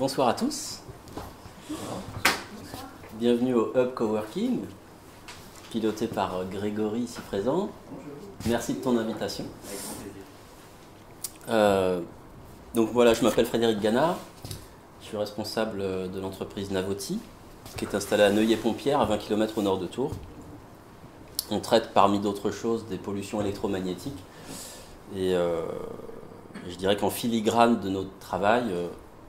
Bonsoir à tous. Bienvenue au Hub Coworking, piloté par Grégory ici présent. Merci de ton invitation. Donc voilà, je m'appelle Frédéric Ganard. Je suis responsable de l'entreprise Navoti, qui est installée à Neuilly-Pompierre, à 20 km au nord de Tours. On traite parmi d'autres choses des pollutions électromagnétiques. Et je dirais qu'en filigrane de notre travail,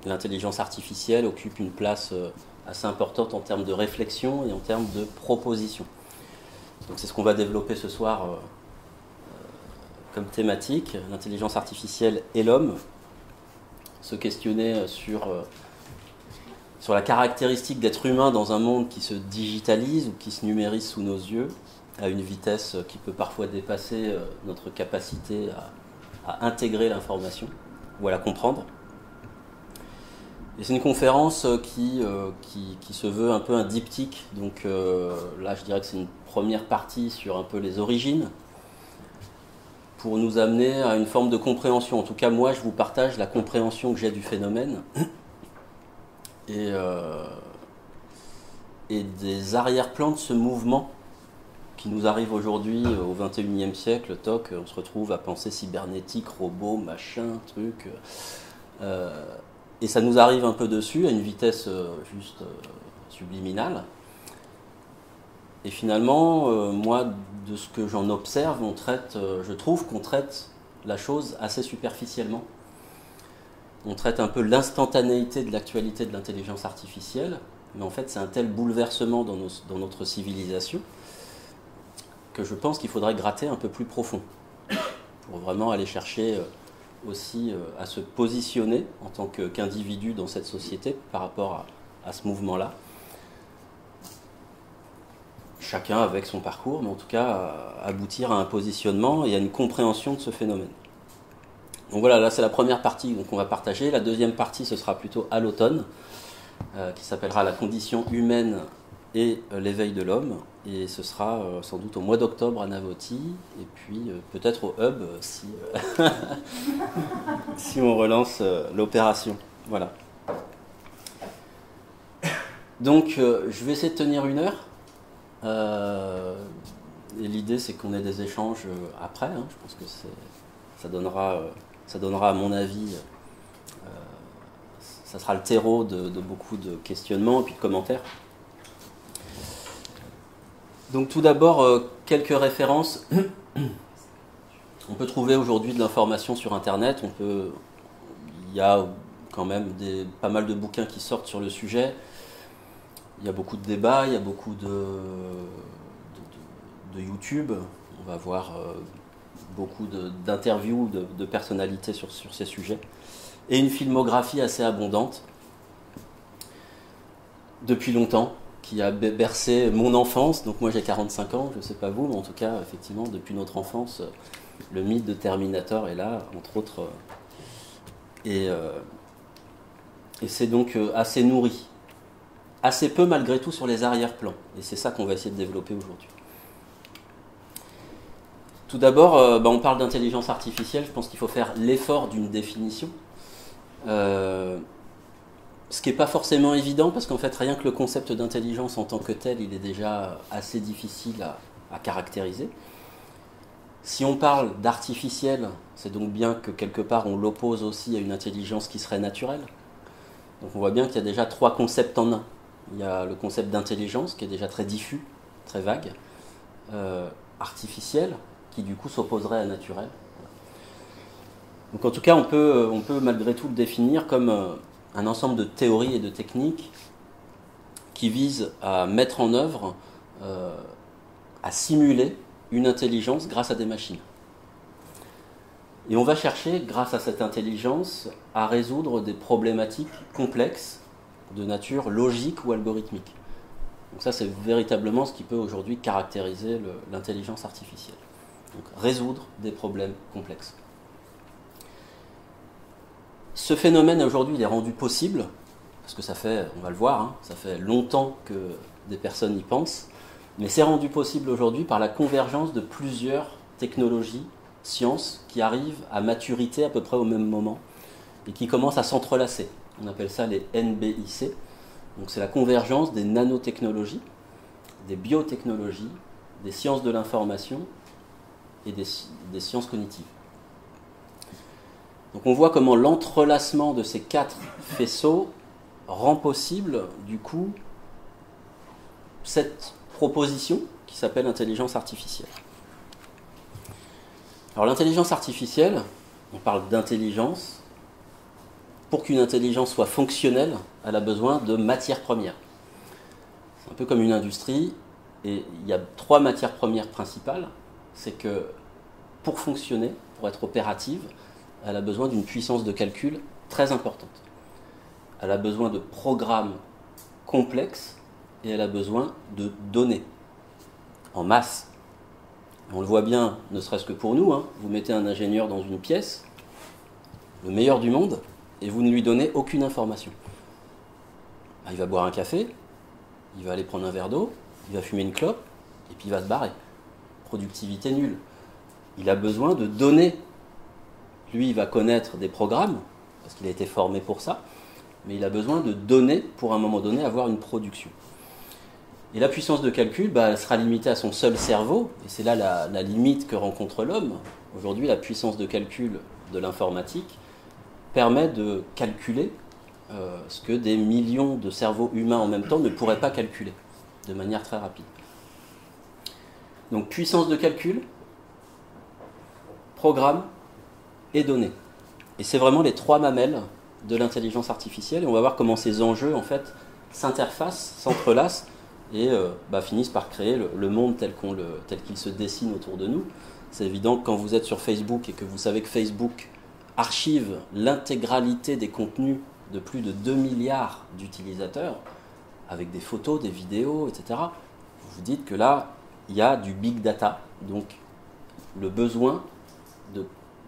l'intelligence artificielle occupe une place assez importante en termes de réflexion et en termes de proposition. Donc c'est ce qu'on va développer ce soir comme thématique, l'intelligence artificielle et l'homme. Se questionner sur la caractéristique d'être humain dans un monde qui se digitalise ou qui se numérise sous nos yeux, à une vitesse qui peut parfois dépasser notre capacité à intégrer l'information ou à la comprendre. Et c'est une conférence qui se veut un peu un diptyque. Donc là, je dirais que c'est une première partie sur un peu les origines, pour nous amener à une forme de compréhension. En tout cas, moi, je vous partage la compréhension que j'ai du phénomène et des arrière-plans de ce mouvement qui nous arrive aujourd'hui au XXIe siècle. Toc, on se retrouve à penser cybernétique, robot, machin, truc. Et ça nous arrive un peu dessus à une vitesse juste subliminale. Et finalement, moi, de ce que j'en observe, je trouve qu'on traite la chose assez superficiellement. On traite un peu l'instantanéité de l'actualité de l'intelligence artificielle, mais en fait, c'est un tel bouleversement dans notre civilisation que je pense qu'il faudrait gratter un peu plus profond pour vraiment aller chercher aussi à se positionner en tant qu'individu dans cette société par rapport à ce mouvement-là. Chacun avec son parcours, mais en tout cas aboutir à un positionnement et à une compréhension de ce phénomène. Donc voilà, là c'est la première partie qu'on va partager. La deuxième partie, ce sera plutôt à l'automne, qui s'appellera la condition humaine et l'éveil de l'homme. Et ce sera sans doute au mois d'octobre à Navoti, et puis peut-être au Hub si, si on relance l'opération. Voilà. Donc je vais essayer de tenir 1 heure. Et l'idée c'est qu'on ait des échanges après. Je pense que ça donnera à mon avis, ça sera le terreau de beaucoup de questionnements et puis de commentaires. Donc tout d'abord, quelques références. On peut trouver aujourd'hui de l'information sur Internet. Il y a quand même pas mal de bouquins qui sortent sur le sujet. Il y a beaucoup de débats, il y a beaucoup de YouTube. On va voir beaucoup d'interviews de personnalités sur ces sujets. Et une filmographie assez abondante depuis longtemps, qui a bercé mon enfance. Donc moi j'ai 45 ans, je ne sais pas vous, mais en tout cas, effectivement, depuis notre enfance, le mythe de Terminator est là, entre autres. Et c'est donc assez nourri. Assez peu malgré tout sur les arrière-plans. Et c'est ça qu'on va essayer de développer aujourd'hui. Tout d'abord, on parle d'intelligence artificielle. Je pense qu'il faut faire l'effort d'une définition. Ce qui n'est pas forcément évident, parce qu'en fait, rien que le concept d'intelligence en tant que tel, il est déjà assez difficile à caractériser. Si on parle d'artificiel, c'est donc bien que quelque part on l'oppose aussi à une intelligence qui serait naturelle. Donc on voit bien qu'il y a déjà 3 concepts en un. Il y a le concept d'intelligence, qui est déjà très diffus, très vague, artificiel, qui du coup s'opposerait à naturel. Donc en tout cas, on peut malgré tout le définir comme un ensemble de théories et de techniques qui visent à mettre en œuvre, à simuler une intelligence grâce à des machines. Et on va chercher, grâce à cette intelligence, à résoudre des problématiques complexes de nature logique ou algorithmique. Donc ça, c'est véritablement ce qui peut aujourd'hui caractériser l'intelligence artificielle. Donc résoudre des problèmes complexes. Ce phénomène aujourd'hui, il est rendu possible, parce que ça fait, on va le voir, ça fait longtemps que des personnes y pensent, mais c'est rendu possible aujourd'hui par la convergence de plusieurs technologies, sciences, qui arrivent à maturité à peu près au même moment, et qui commencent à s'entrelacer. On appelle ça les NBIC. Donc c'est la convergence des nanotechnologies, des biotechnologies, des sciences de l'information et des sciences cognitives. Donc on voit comment l'entrelacement de ces 4 faisceaux rend possible, du coup, cette proposition qui s'appelle intelligence artificielle. Alors l'intelligence artificielle, on parle d'intelligence. Pour qu'une intelligence soit fonctionnelle, elle a besoin de matières premières. C'est un peu comme une industrie, et il y a 3 matières premières principales. C'est que pour fonctionner, pour être opérative, elle a besoin d'une puissance de calcul très importante. Elle a besoin de programmes complexes et elle a besoin de données en masse. On le voit bien, ne serait-ce que pour nous, hein. Vous mettez un ingénieur dans une pièce, le meilleur du monde, et vous ne lui donnez aucune information. Il va boire un café, il va aller prendre un verre d'eau, il va fumer une clope, et puis il va se barrer. Productivité nulle. Il a besoin de données. Lui, il va connaître des programmes, parce qu'il a été formé pour ça, mais il a besoin de données pour, à un moment donné, avoir une production. Et la puissance de calcul, elle sera limitée à son seul cerveau, et c'est là la limite que rencontre l'homme. Aujourd'hui, la puissance de calcul de l'informatique permet de calculer ce que des millions de cerveaux humains en même temps ne pourraient pas calculer, de manière très rapide. Donc puissance de calcul, programme et données. Et c'est vraiment les 3 mamelles de l'intelligence artificielle, et on va voir comment ces enjeux, en fait, s'interfacent, s'entrelacent, et finissent par créer le monde tel qu'il se dessine autour de nous. C'est évident que quand vous êtes sur Facebook et que vous savez que Facebook archive l'intégralité des contenus de plus de 2 milliards d'utilisateurs, avec des photos, des vidéos, etc., vous vous dites que là, il y a du big data, donc le besoin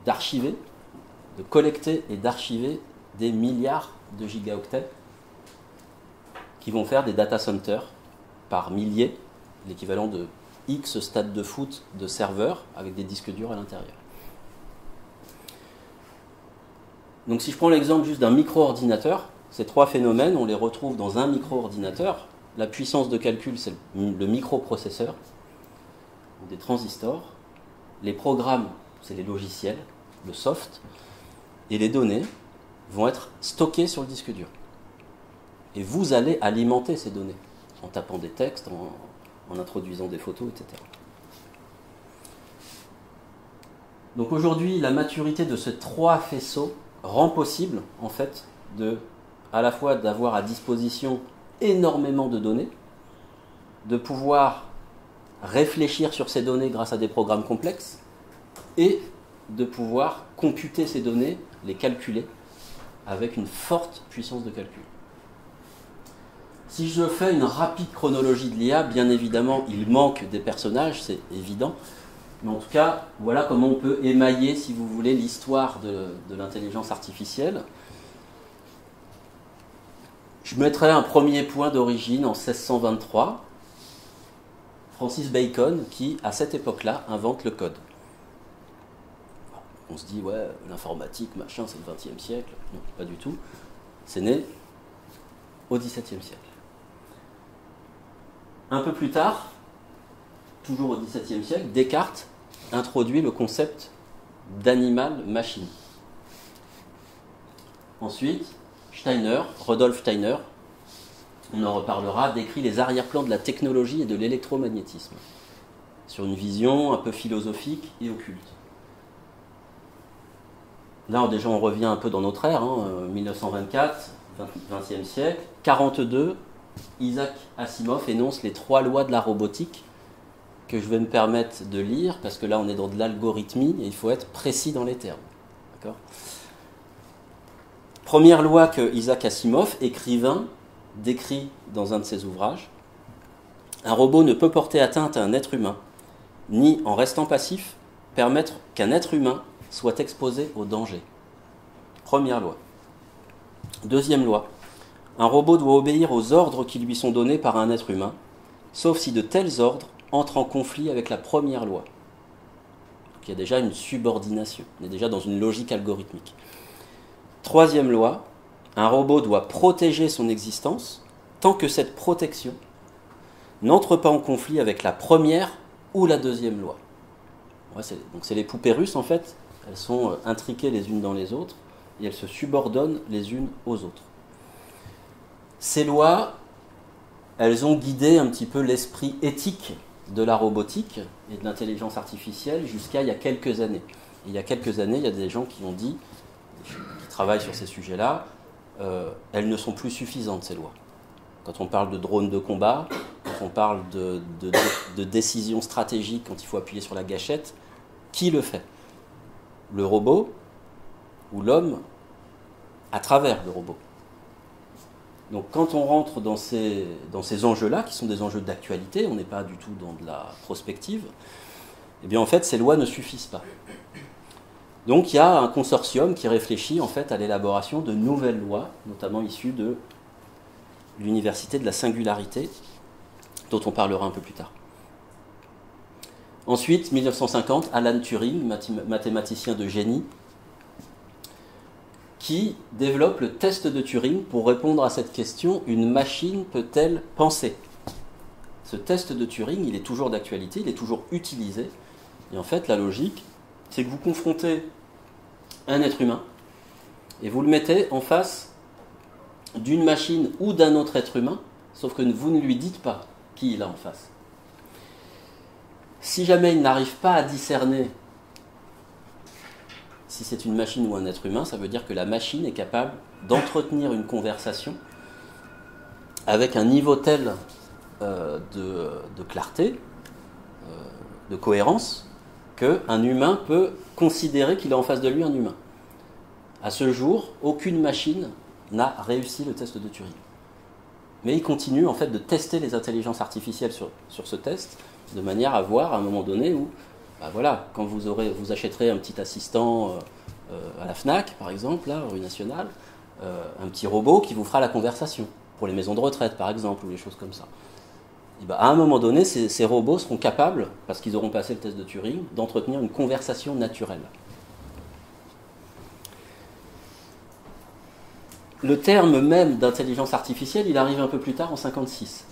d'archiver, de collecter et d'archiver des milliards de gigaoctets qui vont faire des data centers par milliers, l'équivalent de X stades de foot de serveurs avec des disques durs à l'intérieur. Donc si je prends l'exemple juste d'un micro-ordinateur, ces 3 phénomènes, on les retrouve dans un micro-ordinateur. La puissance de calcul, c'est le microprocesseur, des transistors. Les programmes, c'est les logiciels, le soft. Et les données vont être stockées sur le disque dur. Et vous allez alimenter ces données en tapant des textes, en introduisant des photos, etc. Donc aujourd'hui, la maturité de ces 3 faisceaux rend possible, en fait, à la fois d'avoir à disposition énormément de données, de pouvoir réfléchir sur ces données grâce à des programmes complexes, et de pouvoir computer ces données, les calculer, avec une forte puissance de calcul. Si je fais une rapide chronologie de l'IA, bien évidemment, il manque des personnages, c'est évident. Mais en tout cas, voilà comment on peut émailler, si vous voulez, l'histoire de l'intelligence artificielle. Je mettrai un premier point d'origine en 1623. Francis Bacon, qui, à cette époque-là, invente le code. On se dit, ouais, l'informatique, machin, c'est le XXe siècle. Non, pas du tout. C'est né au XVIIe siècle. Un peu plus tard, toujours au XVIIe siècle, Descartes introduit le concept d'animal-machine. Ensuite, Rudolf Steiner, on en reparlera, décrit les arrière-plans de la technologie et de l'électromagnétisme, sur une vision un peu philosophique et occulte. Là, déjà, on revient un peu dans notre ère, 1924, 20e siècle, 42, Isaac Asimov énonce les 3 lois de la robotique que je vais me permettre de lire, parce que là, on est dans de l'algorithmie et il faut être précis dans les termes. D'accord ? Première loi que Isaac Asimov, écrivain, décrit dans un de ses ouvrages. Un robot ne peut porter atteinte à un être humain, ni, en restant passif, permettre qu'un être humain soit exposé au danger. Première loi. Deuxième loi. Un robot doit obéir aux ordres qui lui sont donnés par un être humain, sauf si de tels ordres entrent en conflit avec la première loi. Donc il y a déjà une subordination. On est déjà dans une logique algorithmique. Troisième loi. Un robot doit protéger son existence tant que cette protection n'entre pas en conflit avec la première ou la deuxième loi. Ouais, donc c'est les poupées russes en fait, elles sont intriquées les unes dans les autres et elles se subordonnent les unes aux autres. Ces lois, elles ont guidé un petit peu l'esprit éthique de la robotique et de l'intelligence artificielle jusqu'à il y a quelques années. Et il y a quelques années, il y a des gens qui ont dit, qui travaillent sur ces sujets-là, elles ne sont plus suffisantes ces lois. Quand on parle de drones de combat, quand on parle de décisions stratégiques, quand il faut appuyer sur la gâchette, qui le fait? Le robot ou l'homme à travers le robot? Donc quand on rentre dans ces enjeux-là, qui sont des enjeux d'actualité, on n'est pas du tout dans de la prospective, eh bien en fait ces lois ne suffisent pas. Donc il y a un consortium qui réfléchit en fait à l'élaboration de nouvelles lois, notamment issues de l'université de la singularité, dont on parlera un peu plus tard. Ensuite, 1950, Alan Turing, mathématicien de génie, qui développe le test de Turing pour répondre à cette question: une machine peut-elle penser? Ce test de Turing, il est toujours d'actualité, il est toujours utilisé. Et en fait, la logique, c'est que vous confrontez un être humain et vous le mettez en face d'une machine ou d'un autre être humain, sauf que vous ne lui dites pas qui il a en face. Si jamais il n'arrive pas à discerner si c'est une machine ou un être humain, ça veut dire que la machine est capable d'entretenir une conversation avec un niveau tel de clarté, de cohérence, qu'un humain peut considérer qu'il a en face de lui un humain. À ce jour, aucune machine n'a réussi le test de Turing. Mais il continue en fait de tester les intelligences artificielles sur ce test, de manière à voir à un moment donné où, bah voilà, quand vous achèterez un petit assistant à la Fnac, par exemple, là, rue Nationale, un petit robot qui vous fera la conversation, pour les maisons de retraite, par exemple, ou les choses comme ça. Et bah, à un moment donné, ces robots seront capables, parce qu'ils auront passé le test de Turing, d'entretenir une conversation naturelle. Le terme même d'intelligence artificielle, il arrive un peu plus tard, en 1956.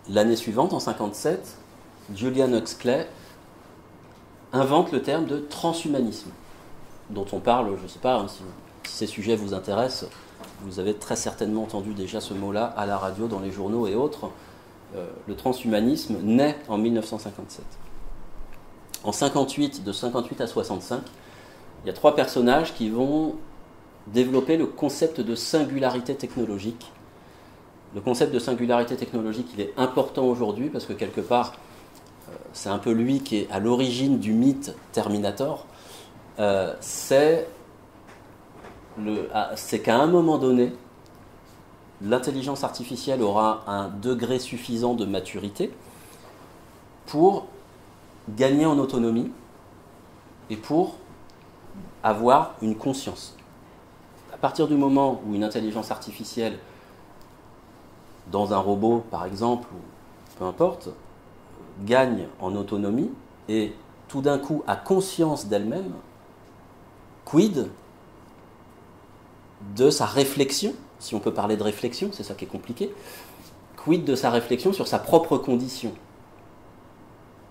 L'année suivante, en 1957, Julian Huxley invente le terme de transhumanisme, dont on parle, je ne sais pas, hein, si ces sujets vous intéressent, vous avez très certainement entendu déjà ce mot-là à la radio, dans les journaux et autres. Le transhumanisme naît en 1957. En 58, de 58 à 65, il y a 3 personnages qui vont développer le concept de singularité technologique. Le concept de singularité technologique, il est important aujourd'hui parce que quelque part, c'est un peu lui qui est à l'origine du mythe Terminator. C'est qu'à un moment donné, l'intelligence artificielle aura un degré suffisant de maturité pour gagner en autonomie et pour avoir une conscience. À partir du moment où une intelligence artificielle, dans un robot par exemple, ou peu importe, gagne en autonomie et tout d'un coup a conscience d'elle-même, quid de sa réflexion, si on peut parler de réflexion, c'est ça qui est compliqué, quid de sa réflexion sur sa propre condition.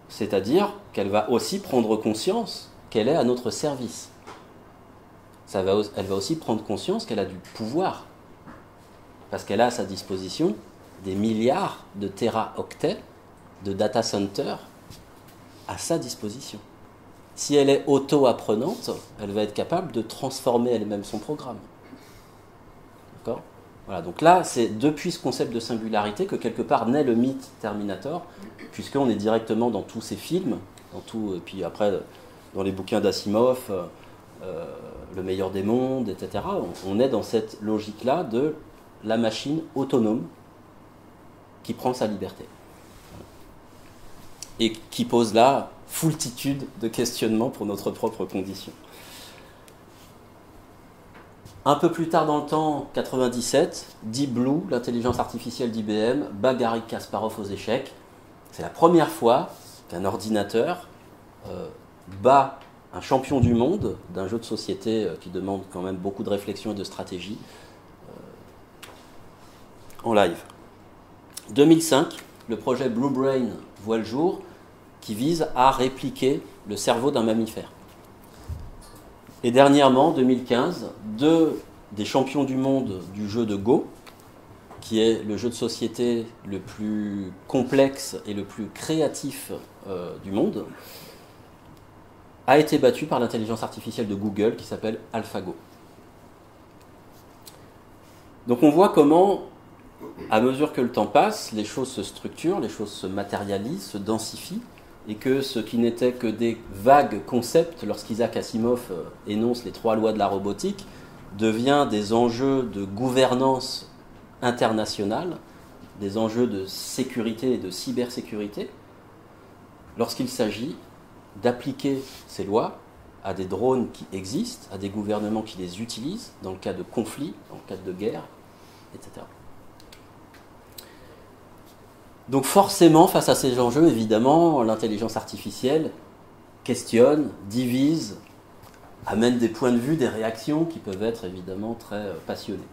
C'est-à-dire qu'elle va aussi prendre conscience qu'elle est à notre service. Elle va aussi prendre conscience qu'elle a du pouvoir, parce qu'elle a à sa disposition des milliards de téraoctets de data centers à sa disposition. Si elle est auto-apprenante, elle va être capable de transformer elle-même son programme. D'accord ? Voilà, donc là, c'est depuis ce concept de singularité que quelque part naît le mythe Terminator, puisqu'on est directement dans tous ces films, et puis après dans les bouquins d'Asimov, Le meilleur des mondes, etc. On est dans cette logique-là de la machine autonome qui prend sa liberté. Et qui pose là foultitude de questionnements pour notre propre condition. Un peu plus tard dans le temps, 97, Deep Blue, l'intelligence artificielle d'IBM, bat Garry Kasparov aux échecs. C'est la première fois qu'un ordinateur bat un champion du monde d'un jeu de société qui demande quand même beaucoup de réflexion et de stratégie en live. 2005, le projet Blue Brain voit le jour, qui vise à répliquer le cerveau d'un mammifère. Et dernièrement, 2015, deux des champions du monde du jeu de Go, qui est le jeu de société le plus complexe et le plus créatif du monde, a été battu par l'intelligence artificielle de Google qui s'appelle AlphaGo. Donc on voit comment, à mesure que le temps passe, les choses se structurent, les choses se matérialisent, se densifient, et que ce qui n'était que des vagues concepts lorsqu'Isaac Asimov énonce les 3 lois de la robotique devient des enjeux de gouvernance internationale, des enjeux de sécurité et de cybersécurité, lorsqu'il s'agit d'appliquer ces lois à des drones qui existent, à des gouvernements qui les utilisent dans le cas de conflits, dans le cas de guerre, etc. Donc forcément, face à ces enjeux, évidemment, l'intelligence artificielle questionne, divise, amène des points de vue, des réactions qui peuvent être évidemment très passionnées.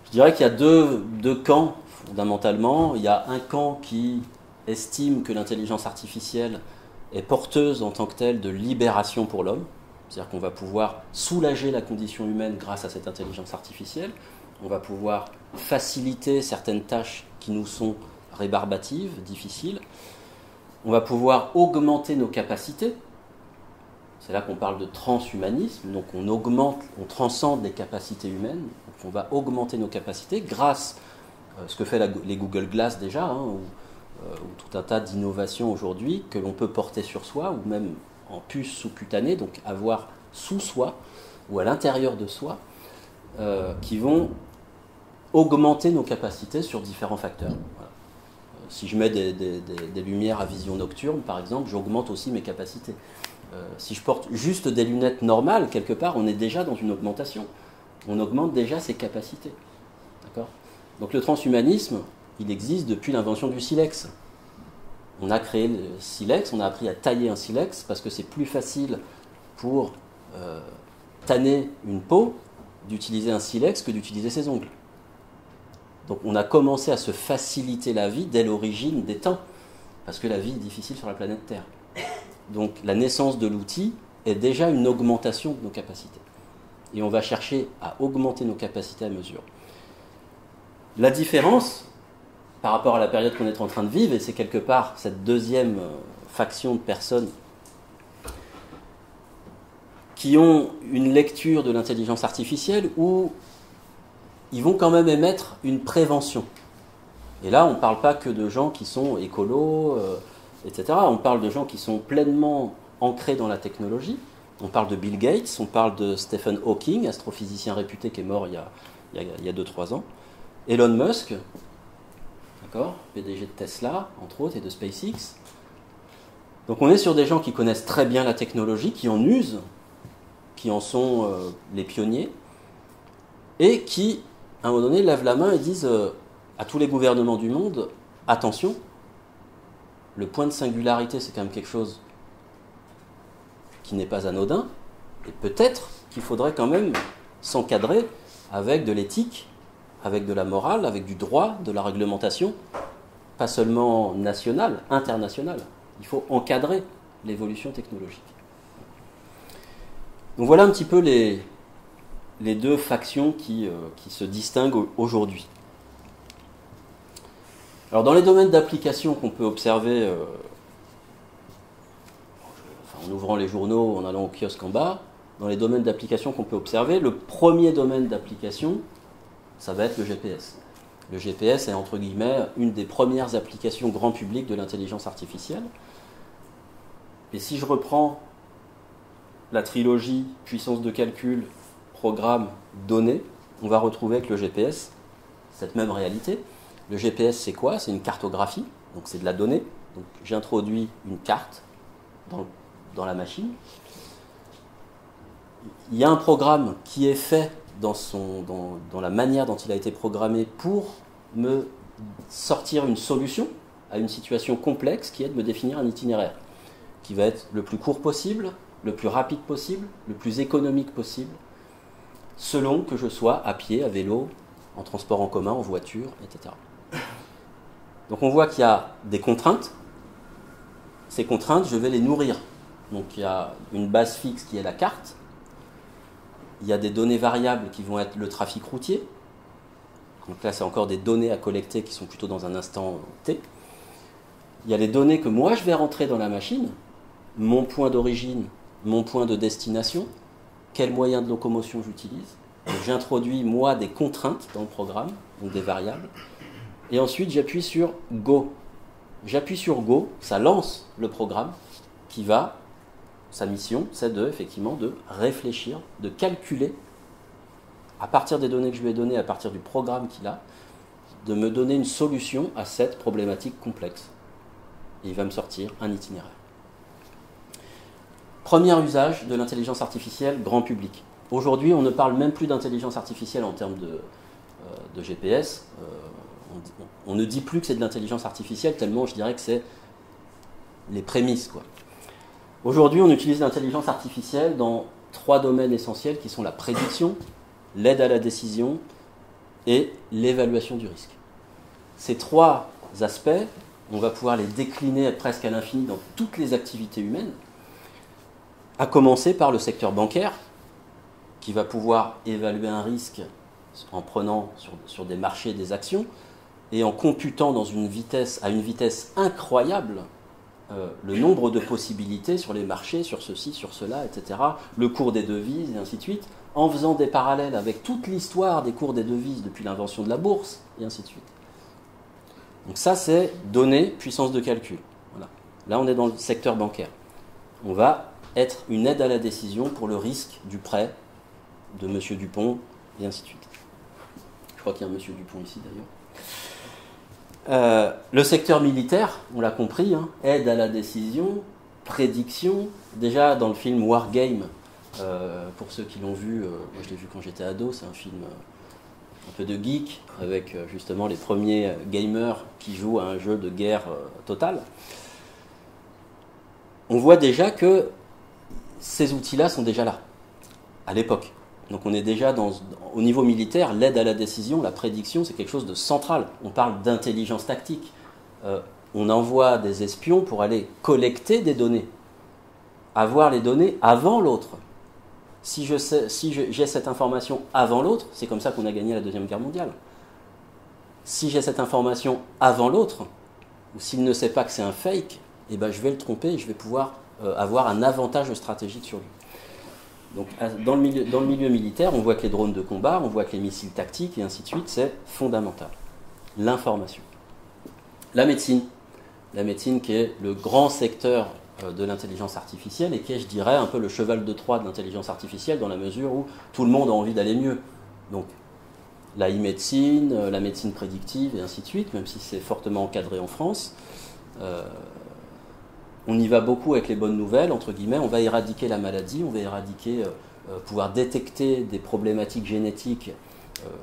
Je dirais qu'il y a deux camps, fondamentalement. Il y a un camp qui estime que l'intelligence artificielle est porteuse en tant que telle de libération pour l'homme. C'est-à-dire qu'on va pouvoir soulager la condition humaine grâce à cette intelligence artificielle. On va pouvoir faciliter certaines tâches qui nous sont rébarbatives, difficiles. On va pouvoir augmenter nos capacités. C'est là qu'on parle de transhumanisme. Donc on transcende les capacités humaines. Donc on va augmenter nos capacités grâce à ce que fait les Google Glass déjà, ou tout un tas d'innovations aujourd'hui que l'on peut porter sur soi, ou même en puce sous-cutanée, donc avoir sous soi ou à l'intérieur de soi, qui vont augmenter nos capacités sur différents facteurs. Voilà. Si je mets des lumières à vision nocturne, par exemple, j'augmente aussi mes capacités. Si je porte juste des lunettes normales, quelque part, on est déjà dans une augmentation. On augmente déjà ses capacités. D'accord ? Donc le transhumanisme, il existe depuis l'invention du silex. On a créé le silex, on a appris à tailler un silex parce que c'est plus facile pour tanner une peau d'utiliser un silex que d'utiliser ses ongles. Donc on a commencé à se faciliter la vie dès l'origine des temps, parce que la vie est difficile sur la planète Terre. Donc la naissance de l'outil est déjà une augmentation de nos capacités. Et on va chercher à augmenter nos capacités à mesure. La différence par rapport à la période qu'on est en train de vivre, et c'est quelque part cette deuxième faction de personnes qui ont une lecture de l'intelligence artificielle où ils vont quand même émettre une prévention. Et là, on ne parle pas que de gens qui sont écolos, etc. On parle de gens qui sont pleinement ancrés dans la technologie. On parle de Bill Gates, on parle de Stephen Hawking, astrophysicien réputé qui est mort il y a 2-3 ans. Elon Musk, d'accord, PDG de Tesla, entre autres, et de SpaceX. Donc on est sur des gens qui connaissent très bien la technologie, qui en usent, qui en sont les pionniers, et qui, à un moment donné, lèvent la main et disent à tous les gouvernements du monde, attention, le point de singularité, c'est quand même quelque chose qui n'est pas anodin, et peut-être qu'il faudrait quand même s'encadrer avec de l'éthique, avec de la morale, avec du droit, de la réglementation, pas seulement nationale, internationale. Il faut encadrer l'évolution technologique. Donc voilà un petit peu les deux factions qui se distinguent aujourd'hui. Alors dans les domaines d'application qu'on peut observer, en ouvrant les journaux, en allant au kiosque en bas, dans les domaines d'application qu'on peut observer, le premier domaine d'application, ça va être le GPS. Le GPS est entre guillemets une des premières applications grand public de l'intelligence artificielle. Et si je reprends la trilogie puissance de calcul, programme, données, on va retrouver avec le GPS cette même réalité. Le GPS, c'est quoi ? C'est une cartographie, donc c'est de la donnée. Donc j'introduis une carte dans la machine. Il y a un programme qui est fait dans la manière dont il a été programmé pour me sortir une solution à une situation complexe qui est de me définir un itinéraire qui va être le plus court possible, le plus rapide possible, le plus économique possible, selon que je sois à pied, à vélo, en transport en commun, en voiture, etc. Donc on voit qu'il y a des contraintes. Ces contraintes, je vais les nourrir. Donc il y a une base fixe qui est la carte. Il y a des données variables qui vont être le trafic routier. Donc là, c'est encore des données à collecter qui sont plutôt dans un instant T. Il y a les données que moi, je vais rentrer dans la machine. Mon point d'origine, mon point de destination, quel moyen de locomotion j'utilise. Donc j'introduis, moi, des contraintes dans le programme, donc des variables. Et ensuite, j'appuie sur Go. J'appuie sur Go, ça lance le programme qui va, sa mission, c'est effectivement de réfléchir, de calculer, à partir des données que je lui ai données, à partir du programme qu'il a, de me donner une solution à cette problématique complexe. Et il va me sortir un itinéraire. Premier usage de l'intelligence artificielle grand public. Aujourd'hui, on ne parle même plus d'intelligence artificielle en termes de GPS. On ne dit plus que c'est de l'intelligence artificielle, tellement je dirais que c'est les prémices, quoi. Aujourd'hui, on utilise l'intelligence artificielle dans 3 domaines essentiels qui sont la prédiction, l'aide à la décision et l'évaluation du risque. Ces 3 aspects, on va pouvoir les décliner presque à l'infini dans toutes les activités humaines, à commencer par le secteur bancaire, qui va pouvoir évaluer un risque en prenant sur des marchés des actions et en computant à une vitesse incroyable le nombre de possibilités sur les marchés, sur ceci, sur cela, etc., le cours des devises et ainsi de suite, en faisant des parallèles avec toute l'histoire des cours des devises depuis l'invention de la bourse, et ainsi de suite. Donc ça, c'est données, puissance de calcul. Voilà. Là, on est dans le secteur bancaire. On va être une aide à la décision pour le risque du prêt de M. Dupont, et ainsi de suite. Je crois qu'il y a un M. Dupont ici, d'ailleurs. Le secteur militaire, on l'a compris, hein, aide à la décision, prédiction. Déjà, dans le film Wargame, pour ceux qui l'ont vu, moi je l'ai vu quand j'étais ado, c'est un film un peu de geek, avec justement les premiers gamers qui jouent à un jeu de guerre totale. On voit déjà que ces outils-là sont déjà là, à l'époque. Donc on est déjà au niveau militaire, l'aide à la décision, la prédiction, c'est quelque chose de central. On parle d'intelligence tactique. On envoie des espions pour aller collecter des données, avoir les données avant l'autre. Si j'ai cette information avant l'autre, c'est comme ça qu'on a gagné la Deuxième Guerre mondiale. Si j'ai cette information avant l'autre, ou s'il ne sait pas que c'est un fake, eh ben je vais le tromper et je vais pouvoir avoir un avantage stratégique sur lui. Donc, dans le milieu militaire, on voit que les drones de combat, on voit que les missiles tactiques et ainsi de suite, c'est fondamental. L'information. La médecine qui est le grand secteur de l'intelligence artificielle et qui est, je dirais, un peu le cheval de Troie de l'intelligence artificielle dans la mesure où tout le monde a envie d'aller mieux. Donc, la e-médecine, la médecine prédictive et ainsi de suite, même si c'est fortement encadré en France. On y va beaucoup avec les bonnes nouvelles, entre guillemets, on va éradiquer la maladie, on va pouvoir détecter des problématiques génétiques,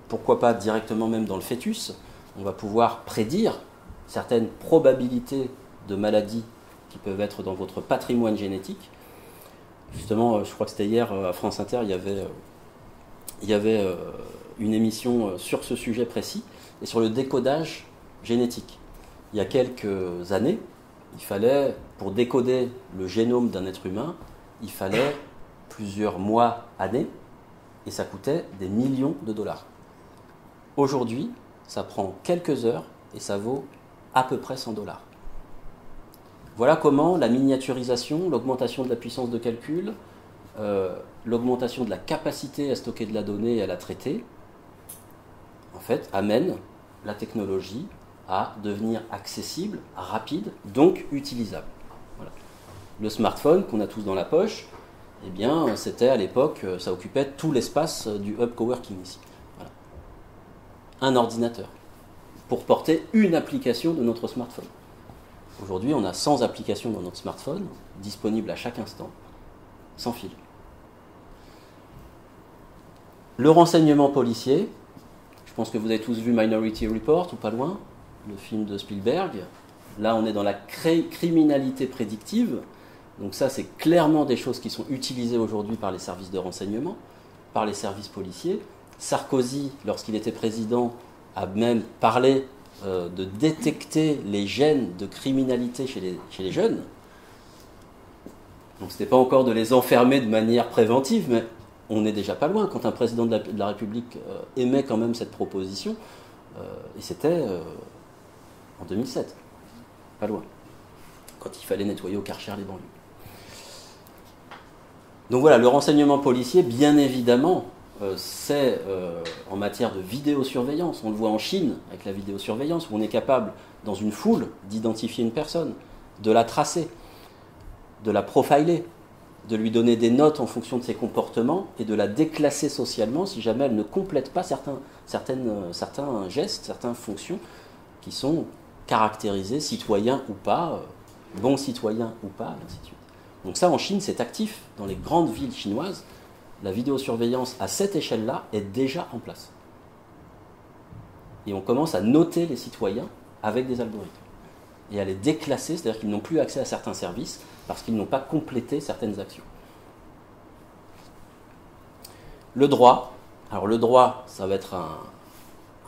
pourquoi pas directement même dans le fœtus, on va pouvoir prédire certaines probabilités de maladies qui peuvent être dans votre patrimoine génétique. Justement, je crois que c'était hier à France Inter, il y avait une émission sur ce sujet précis, et sur le décodage génétique. Il y a quelques années, il fallait, pour décoder le génome d'un être humain, il fallait plusieurs mois, années, et ça coûtait des millions de dollars. Aujourd'hui, ça prend quelques heures et ça vaut à peu près 100 dollars. Voilà comment la miniaturisation, l'augmentation de la puissance de calcul, l'augmentation de la capacité à stocker de la donnée et à la traiter, en fait, amène la technologie à devenir accessible, rapide, donc utilisable. Voilà. Le smartphone qu'on a tous dans la poche, eh bien, c'était à l'époque, ça occupait tout l'espace du hub coworking ici. Voilà. Un ordinateur pour porter une application de notre smartphone. Aujourd'hui, on a 100 applications dans notre smartphone, disponibles à chaque instant, sans fil. Le renseignement policier, je pense que vous avez tous vu Minority Report, ou pas loin, le film de Spielberg. Là, on est dans la criminalité prédictive. Donc ça, c'est clairement des choses qui sont utilisées aujourd'hui par les services de renseignement, par les services policiers. Sarkozy, lorsqu'il était président, a même parlé de détecter les gènes de criminalité chez les jeunes. Donc ce n'était pas encore de les enfermer de manière préventive, mais on n'est déjà pas loin. Quand un président de la République émet quand même cette proposition, et c'était en 2007, pas loin, quand il fallait nettoyer au Karcher les banlieues. Donc voilà, le renseignement policier, bien évidemment, c'est en matière de vidéosurveillance. On le voit en Chine avec la vidéosurveillance, où on est capable, dans une foule, d'identifier une personne, de la tracer, de la profiler, de lui donner des notes en fonction de ses comportements et de la déclasser socialement si jamais elle ne complète pas certains gestes, certaines fonctions qui sont caractérisés, citoyens ou pas, bons citoyens ou pas, et ainsi de suite. Donc ça, en Chine, c'est actif. Dans les grandes villes chinoises, la vidéosurveillance à cette échelle-là est déjà en place. Et on commence à noter les citoyens avec des algorithmes. Et à les déclasser, c'est-à-dire qu'ils n'ont plus accès à certains services parce qu'ils n'ont pas complété certaines actions. Le droit. Alors le droit, ça va être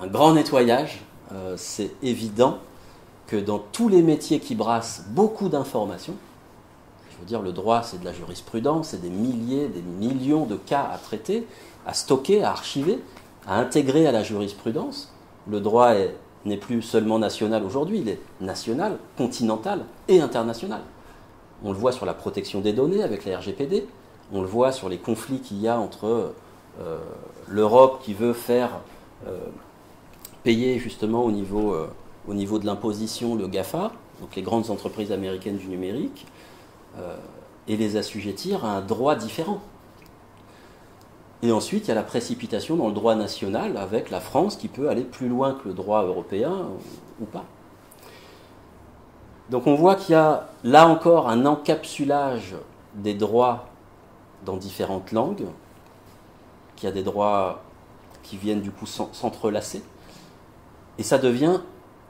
un grand nettoyage. C'est évident que dans tous les métiers qui brassent beaucoup d'informations, je veux dire, le droit, c'est de la jurisprudence, c'est des milliers, des millions de cas à traiter, à stocker, à archiver, à intégrer à la jurisprudence. Le droit n'est plus seulement national aujourd'hui, il est national, continental et international. On le voit sur la protection des données avec la RGPD, on le voit sur les conflits qu'il y a entre l'Europe qui veut faire payer justement au niveau de l'imposition le GAFA, donc les grandes entreprises américaines du numérique, et les assujettir à un droit différent. Et ensuite, il y a la précipitation dans le droit national avec la France qui peut aller plus loin que le droit européen ou pas. Donc on voit qu'il y a là encore un encapsulage des droits dans différentes langues, qu'il y a des droits qui viennent du coup s'entrelacer, et ça devient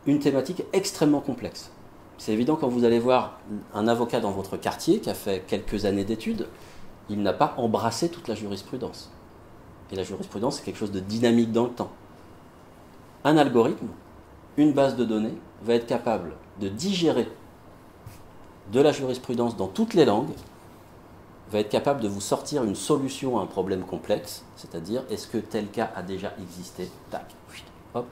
une thématique extrêmement complexe. C'est évident quand vous allez voir un avocat dans votre quartier qui a fait quelques années d'études, il n'a pas embrassé toute la jurisprudence. Et la jurisprudence, c'est quelque chose de dynamique dans le temps. Un algorithme, une base de données, va être capable de digérer de la jurisprudence dans toutes les langues, va être capable de vous sortir une solution à un problème complexe, c'est-à-dire, est-ce que tel cas a déjà existé? Tac, hop.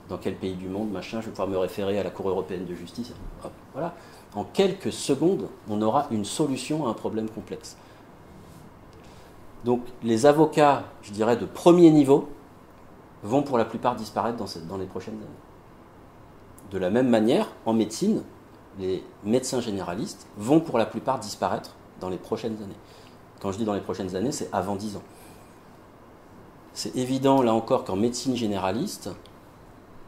Dans quel pays du monde, machin, je vais pouvoir me référer à la Cour européenne de justice. Hop, voilà. En quelques secondes, on aura une solution à un problème complexe. Donc les avocats, je dirais, de premier niveau, vont pour la plupart disparaître dans les prochaines années. De la même manière, en médecine, les médecins généralistes vont pour la plupart disparaître dans les prochaines années. Quand je dis dans les prochaines années, c'est avant 10 ans. C'est évident, là encore, qu'en médecine généraliste,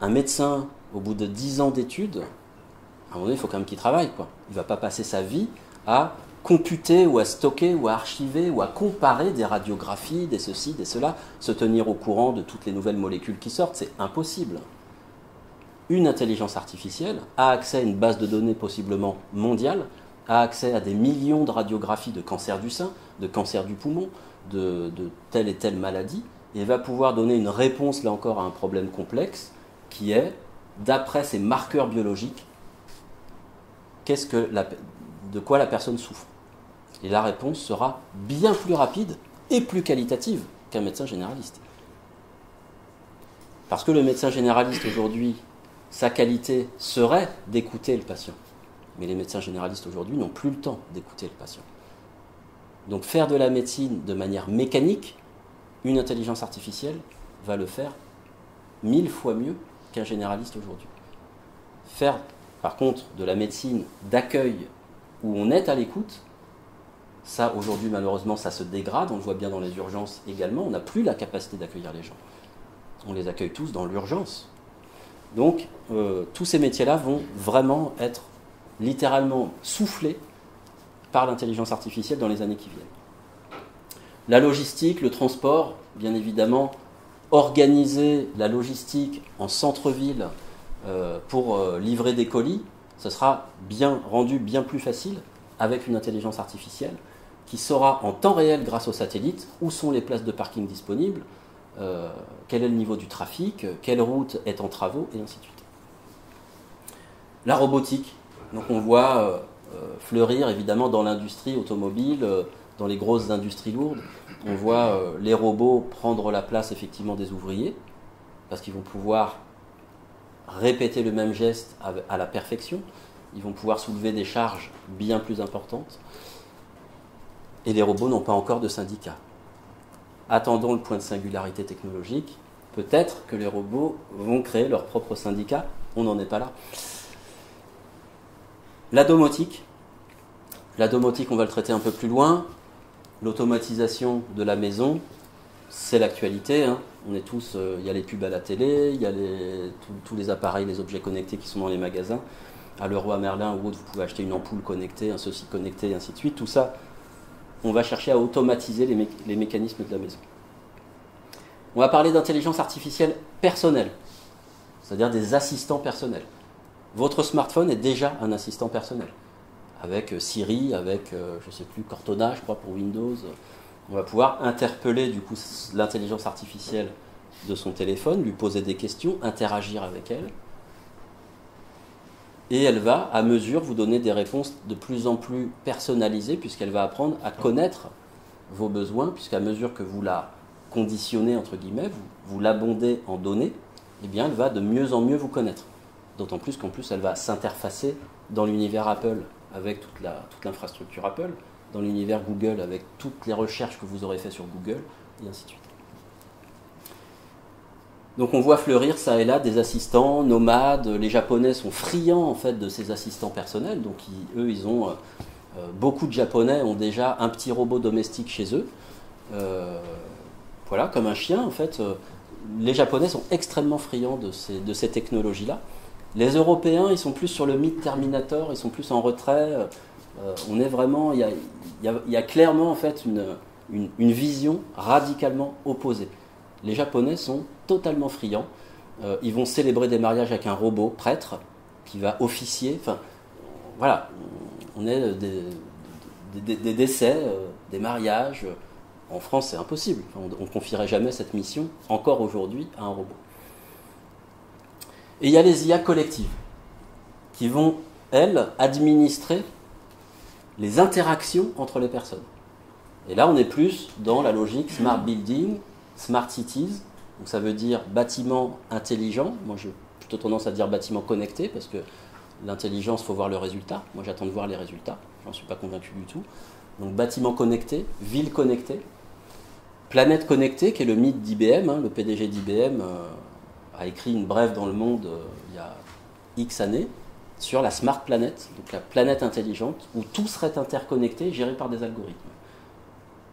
un médecin, au bout de 10 ans d'études, à un moment donné, il faut quand même qu'il travaille, quoi. Il ne va pas passer sa vie à computer ou à stocker ou à archiver ou à comparer des radiographies, des ceci, des cela, se tenir au courant de toutes les nouvelles molécules qui sortent. C'est impossible. Une intelligence artificielle a accès à une base de données possiblement mondiale, a accès à des millions de radiographies de cancer du sein, de cancer du poumon, de telle et telle maladie, et va pouvoir donner une réponse, là encore, à un problème complexe, qui est, d'après ces marqueurs biologiques, de quoi la personne souffre. Et la réponse sera bien plus rapide et plus qualitative qu'un médecin généraliste. Parce que le médecin généraliste aujourd'hui, sa qualité serait d'écouter le patient. Mais les médecins généralistes aujourd'hui n'ont plus le temps d'écouter le patient. Donc faire de la médecine de manière mécanique, une intelligence artificielle va le faire 1000 fois mieux qu'un généraliste aujourd'hui. Faire par contre de la médecine d'accueil où on est à l'écoute, ça aujourd'hui malheureusement ça se dégrade, on le voit bien dans les urgences également, on n'a plus la capacité d'accueillir les gens. On les accueille tous dans l'urgence. Donc tous ces métiers-là vont vraiment être littéralement soufflés par l'intelligence artificielle dans les années qui viennent. La logistique, le transport, bien évidemment, organiser la logistique en centre-ville pour livrer des colis, ce sera rendu bien plus facile avec une intelligence artificielle qui saura en temps réel, grâce aux satellites, où sont les places de parking disponibles, quel est le niveau du trafic, quelle route est en travaux, et ainsi de suite. La robotique, donc on voit fleurir évidemment dans l'industrie automobile, dans les grosses industries lourdes, on voit les robots prendre la place effectivement des ouvriers, parce qu'ils vont pouvoir répéter le même geste à la perfection, ils vont pouvoir soulever des charges bien plus importantes, et les robots n'ont pas encore de syndicat. Attendons le point de singularité technologique, peut-être que les robots vont créer leur propre syndicat, on n'en est pas là. La domotique, on va le traiter un peu plus loin. L'automatisation de la maison, c'est l'actualité. Hein. On est tous, y a les pubs à la télé, il y a tous les appareils, les objets connectés qui sont dans les magasins. À Leroy Merlin ou autre, vous pouvez acheter une ampoule connectée, un ceci connecté, et ainsi de suite. Tout ça, on va chercher à automatiser les mécanismes de la maison. On va parler d'intelligence artificielle personnelle, c'est-à-dire des assistants personnels. Votre smartphone est déjà un assistant personnel, avec Siri, avec, je ne sais plus, Cortana, je crois, pour Windows. On va pouvoir interpeller du coup l'intelligence artificielle de son téléphone, lui poser des questions, interagir avec elle. Et elle va, à mesure, vous donner des réponses de plus en plus personnalisées, puisqu'elle va apprendre à connaître vos besoins, puisqu'à mesure que vous la conditionnez, entre guillemets, vous l'abondez en données, eh bien, elle va de mieux en mieux vous connaître. D'autant plus qu'en plus, elle va s'interfacer dans l'univers Apple avec toute l'infrastructure Apple, dans l'univers Google avec toutes les recherches que vous aurez faites sur Google, et ainsi de suite. Donc on voit fleurir ça et là des assistants nomades. Les Japonais sont friands en fait de ces assistants personnels. Donc beaucoup de Japonais ont déjà un petit robot domestique chez eux. Voilà, comme un chien en fait. Les Japonais sont extrêmement friands de ces technologies-là. Les Européens, ils sont plus sur le mythe Terminator, ils sont plus en retrait. On est vraiment, il y a clairement en fait une vision radicalement opposée. Les Japonais sont totalement friands. Ils vont célébrer des mariages avec un robot prêtre qui va officier. Enfin, voilà, on est des décès, des mariages. En France, c'est impossible. On ne confierait jamais cette mission, encore aujourd'hui, à un robot. Et il y a les IA collectives qui vont, elles, administrer les interactions entre les personnes. Et là, on est plus dans la logique smart building, smart cities, donc ça veut dire bâtiments intelligents. Moi, j'ai plutôt tendance à dire bâtiments connectés, parce que l'intelligence, il faut voir le résultat. Moi, j'attends de voir les résultats. Je n'en suis pas convaincu du tout. Donc, bâtiments connectés, villes connectées, planète connectée, qui est le mythe d'IBM. Le PDG d'IBM a écrit une brève dans Le Monde il y a X années sur la Smart Planet, donc la planète intelligente, où tout serait interconnecté, géré par des algorithmes.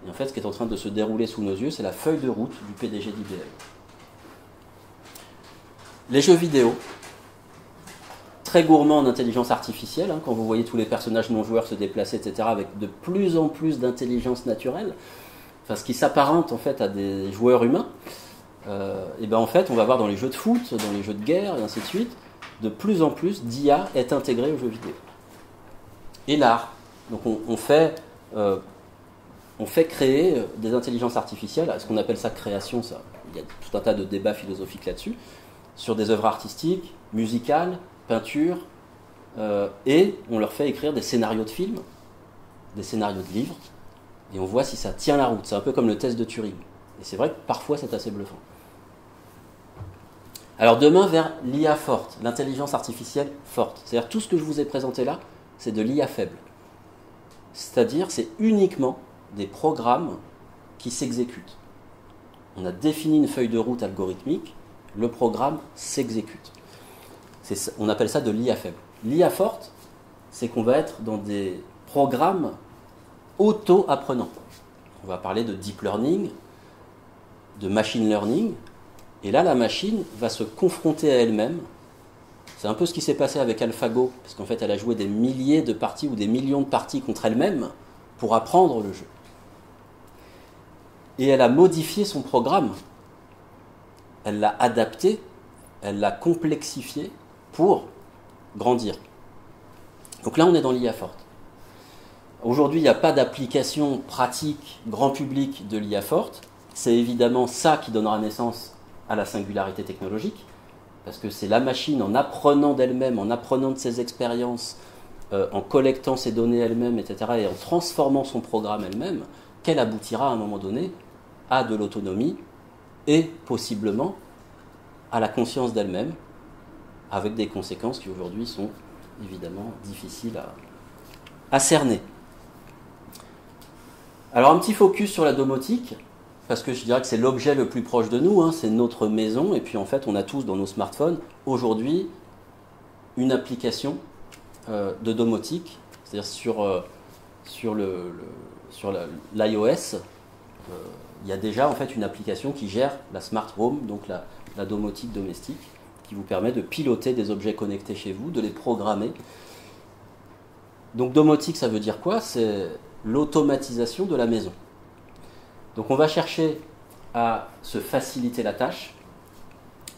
Et en fait, ce qui est en train de se dérouler sous nos yeux, c'est la feuille de route du PDG d'IBM. Les jeux vidéo, très gourmands en intelligence artificielle, hein, quand vous voyez tous les personnages non-joueurs se déplacer, etc., avec de plus en plus d'intelligence naturelle, enfin, ce qui s'apparente en fait à des joueurs humains, et ben en fait, on va voir dans les jeux de foot, dans les jeux de guerre, et ainsi de suite, de plus en plus d'IA est intégrée aux jeux vidéo. Et l'art. Donc on fait créer des intelligences artificielles, ce qu'on appelle ça création, ça. Il y a tout un tas de débats philosophiques là-dessus, sur des œuvres artistiques, musicales, peinture, et on leur fait écrire des scénarios de films, des scénarios de livres, et on voit si ça tient la route. C'est un peu comme le test de Turing. Et c'est vrai que parfois c'est assez bluffant. Alors demain vers l'IA forte, l'intelligence artificielle forte. C'est-à-dire tout ce que je vous ai présenté là, c'est de l'IA faible. C'est-à-dire c'est uniquement des programmes qui s'exécutent. On a défini une feuille de route algorithmique, le programme s'exécute. On appelle ça de l'IA faible. L'IA forte, c'est qu'on va être dans des programmes auto-apprenants. On va parler de deep learning, de machine learning, et là la machine va se confronter à elle-même. C'est un peu ce qui s'est passé avec AlphaGo, parce qu'en fait elle a joué des milliers de parties ou des millions de parties contre elle-même pour apprendre le jeu. Et elle a modifié son programme, elle l'a adapté, elle l'a complexifié pour grandir. Donc là on est dans l'IA forte. Aujourd'hui, il n'y a pas d'application pratique grand public de l'IA forte. C'est évidemment ça qui donnera naissance à la singularité technologique, parce que c'est la machine, en apprenant d'elle-même, en apprenant de ses expériences, en collectant ses données elle-même, etc., et en transformant son programme elle-même, qu'elle aboutira à un moment donné à de l'autonomie et possiblement à la conscience d'elle-même, avec des conséquences qui aujourd'hui sont évidemment difficiles à cerner. Alors un petit focus sur la domotique, parce que je dirais que c'est l'objet le plus proche de nous, hein, c'est notre maison, et puis en fait on a tous dans nos smartphones aujourd'hui une application de domotique, c'est-à-dire sur l'iOS, il y a déjà en fait une application qui gère la smart home, donc la domotique domestique, qui vous permet de piloter des objets connectés chez vous, de les programmer. Donc domotique, ça veut dire quoi? C'est l'automatisation de la maison. Donc on va chercher à se faciliter la tâche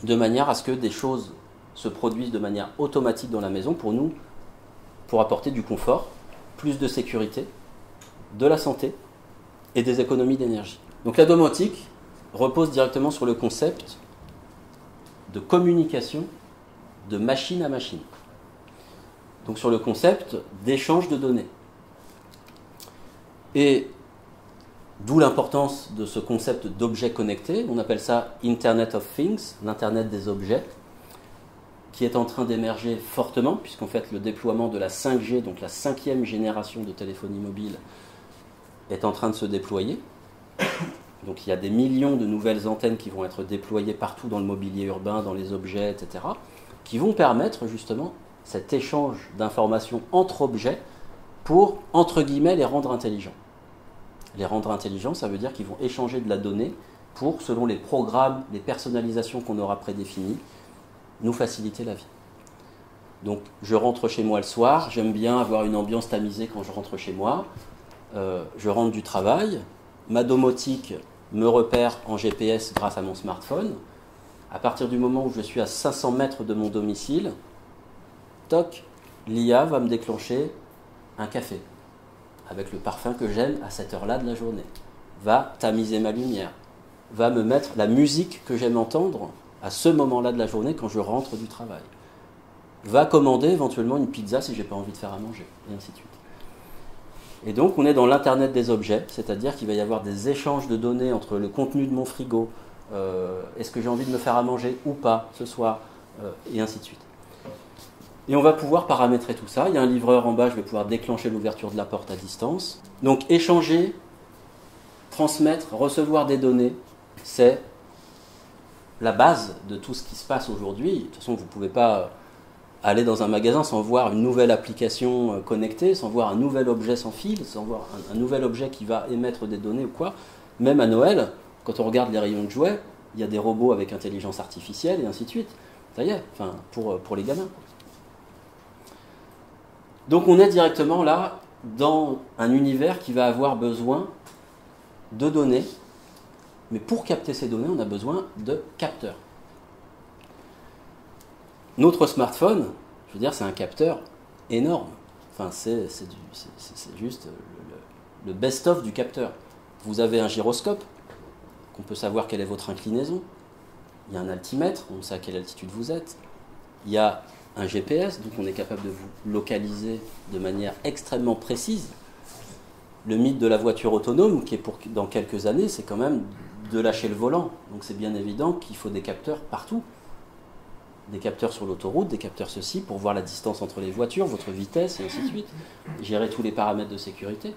de manière à ce que des choses se produisent de manière automatique dans la maison pour nous, pour apporter du confort, plus de sécurité, de la santé et des économies d'énergie. Donc la domotique repose directement sur le concept de communication de machine à machine. Donc sur le concept d'échange de données. Et d'où l'importance de ce concept d'objets connectés, on appelle ça Internet of Things, l'Internet des objets, qui est en train d'émerger fortement, puisqu'en fait le déploiement de la 5G, donc la 5e génération de téléphonie mobile, est en train de se déployer. Donc il y a des millions de nouvelles antennes qui vont être déployées partout dans le mobilier urbain, dans les objets, etc., qui vont permettre justement cet échange d'informations entre objets pour, entre guillemets, les rendre intelligents. Les rendre intelligents, ça veut dire qu'ils vont échanger de la donnée pour, selon les programmes, les personnalisations qu'on aura prédéfinies, nous faciliter la vie. Donc je rentre chez moi le soir, j'aime bien avoir une ambiance tamisée quand je rentre chez moi, je rentre du travail, ma domotique me repère en GPS grâce à mon smartphone. À partir du moment où je suis à 500 mètres de mon domicile, toc, l'IA va me déclencher un café avec le parfum que j'aime à cette heure-là de la journée, va tamiser ma lumière, va me mettre la musique que j'aime entendre à ce moment-là de la journée quand je rentre du travail, va commander éventuellement une pizza si je n'ai pas envie de faire à manger, et ainsi de suite. Et donc on est dans l'Internet des objets, c'est-à-dire qu'il va y avoir des échanges de données entre le contenu de mon frigo, est-ce que j'ai envie de me faire à manger ou pas ce soir, et ainsi de suite. Et on va pouvoir paramétrer tout ça. Il y a un livreur en bas, je vais pouvoir déclencher l'ouverture de la porte à distance. Donc échanger, transmettre, recevoir des données, c'est la base de tout ce qui se passe aujourd'hui. De toute façon, vous ne pouvez pas aller dans un magasin sans voir une nouvelle application connectée, sans voir un nouvel objet sans fil, sans voir un nouvel objet qui va émettre des données ou quoi. Même à Noël, quand on regarde les rayons de jouets, il y a des robots avec intelligence artificielle et ainsi de suite. Ça y est, enfin, pour les gamins. Donc on est directement là dans un univers qui va avoir besoin de données, mais pour capter ces données, on a besoin de capteurs. Notre smartphone, je veux dire, c'est un capteur énorme. Enfin, c'est juste le best-of du capteur. Vous avez un gyroscope, qu'on peut savoir quelle est votre inclinaison. Il y a un altimètre, on sait à quelle altitude vous êtes. Il y a un GPS, donc on est capable de vous localiser de manière extrêmement précise. Le mythe de la voiture autonome, qui est pour dans quelques années, c'est quand même de lâcher le volant. Donc c'est bien évident qu'il faut des capteurs partout. Des capteurs sur l'autoroute, des capteurs ceci, pour voir la distance entre les voitures, votre vitesse, et ainsi de suite. Gérer tous les paramètres de sécurité.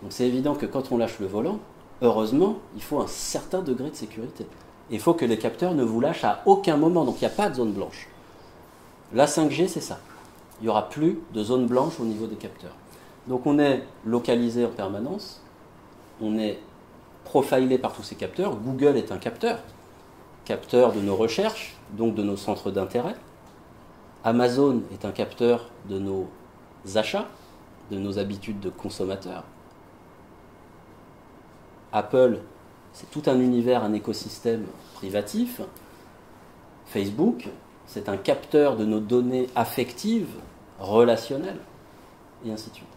Donc c'est évident que quand on lâche le volant, heureusement, il faut un certain degré de sécurité. Il faut que les capteurs ne vous lâchent à aucun moment, donc il n'y a pas de zone blanche. La 5G, c'est ça. Il n'y aura plus de zone blanche au niveau des capteurs. Donc on est localisé en permanence, on est profilé par tous ces capteurs. Google est un capteur de nos recherches, donc de nos centres d'intérêt. Amazon est un capteur de nos achats, de nos habitudes de consommateurs. Apple, c'est tout un univers, un écosystème privatif. Facebook, c'est un capteur de nos données affectives, relationnelles, et ainsi de suite.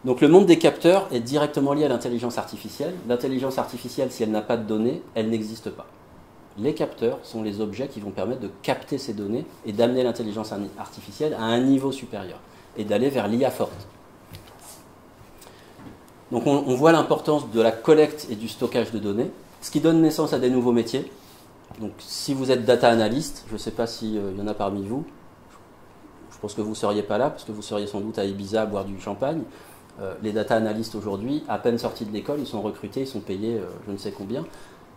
Donc le monde des capteurs est directement lié à l'intelligence artificielle. L'intelligence artificielle, si elle n'a pas de données, elle n'existe pas. Les capteurs sont les objets qui vont permettre de capter ces données et d'amener l'intelligence artificielle à un niveau supérieur et d'aller vers l'IA forte. Donc on voit l'importance de la collecte et du stockage de données, ce qui donne naissance à des nouveaux métiers. Donc si vous êtes data analyst, je ne sais pas s'il y en a parmi vous, je pense que vous ne seriez pas là, parce que vous seriez sans doute à Ibiza à boire du champagne. Les data analystes aujourd'hui, à peine sortis de l'école, ils sont recrutés, ils sont payés je ne sais combien,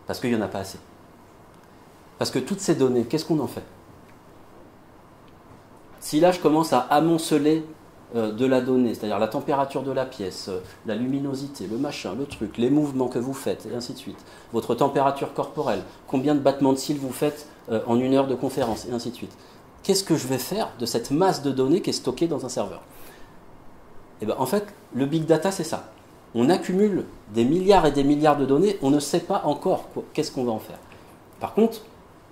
parce qu'il n'y en a pas assez. Parce que toutes ces données, qu'est-ce qu'on en fait? Si là je commence à amonceler de la donnée, c'est-à-dire la température de la pièce, la luminosité, le machin, le truc, les mouvements que vous faites, et ainsi de suite, votre température corporelle, combien de battements de cils vous faites en 1 heure de conférence, et ainsi de suite. Qu'est-ce que je vais faire de cette masse de données qui est stockée dans un serveur? Et bien, en fait, le big data, c'est ça. On accumule des milliards et des milliards de données, on ne sait pas encore qu'est-ce qu'on va en faire. Par contre,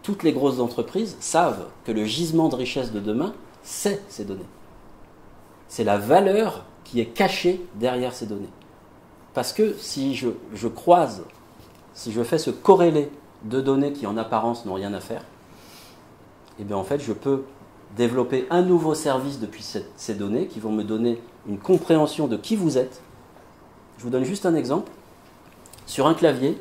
toutes les grosses entreprises savent que le gisement de richesse de demain, c'est ces données. C'est la valeur qui est cachée derrière ces données. Parce que si je croise, si je fais ce corrélé de données qui en apparence n'ont rien à faire, et bien en fait je peux développer un nouveau service depuis ces données qui vont me donner une compréhension de qui vous êtes. Je vous donne juste un exemple. Sur un clavier,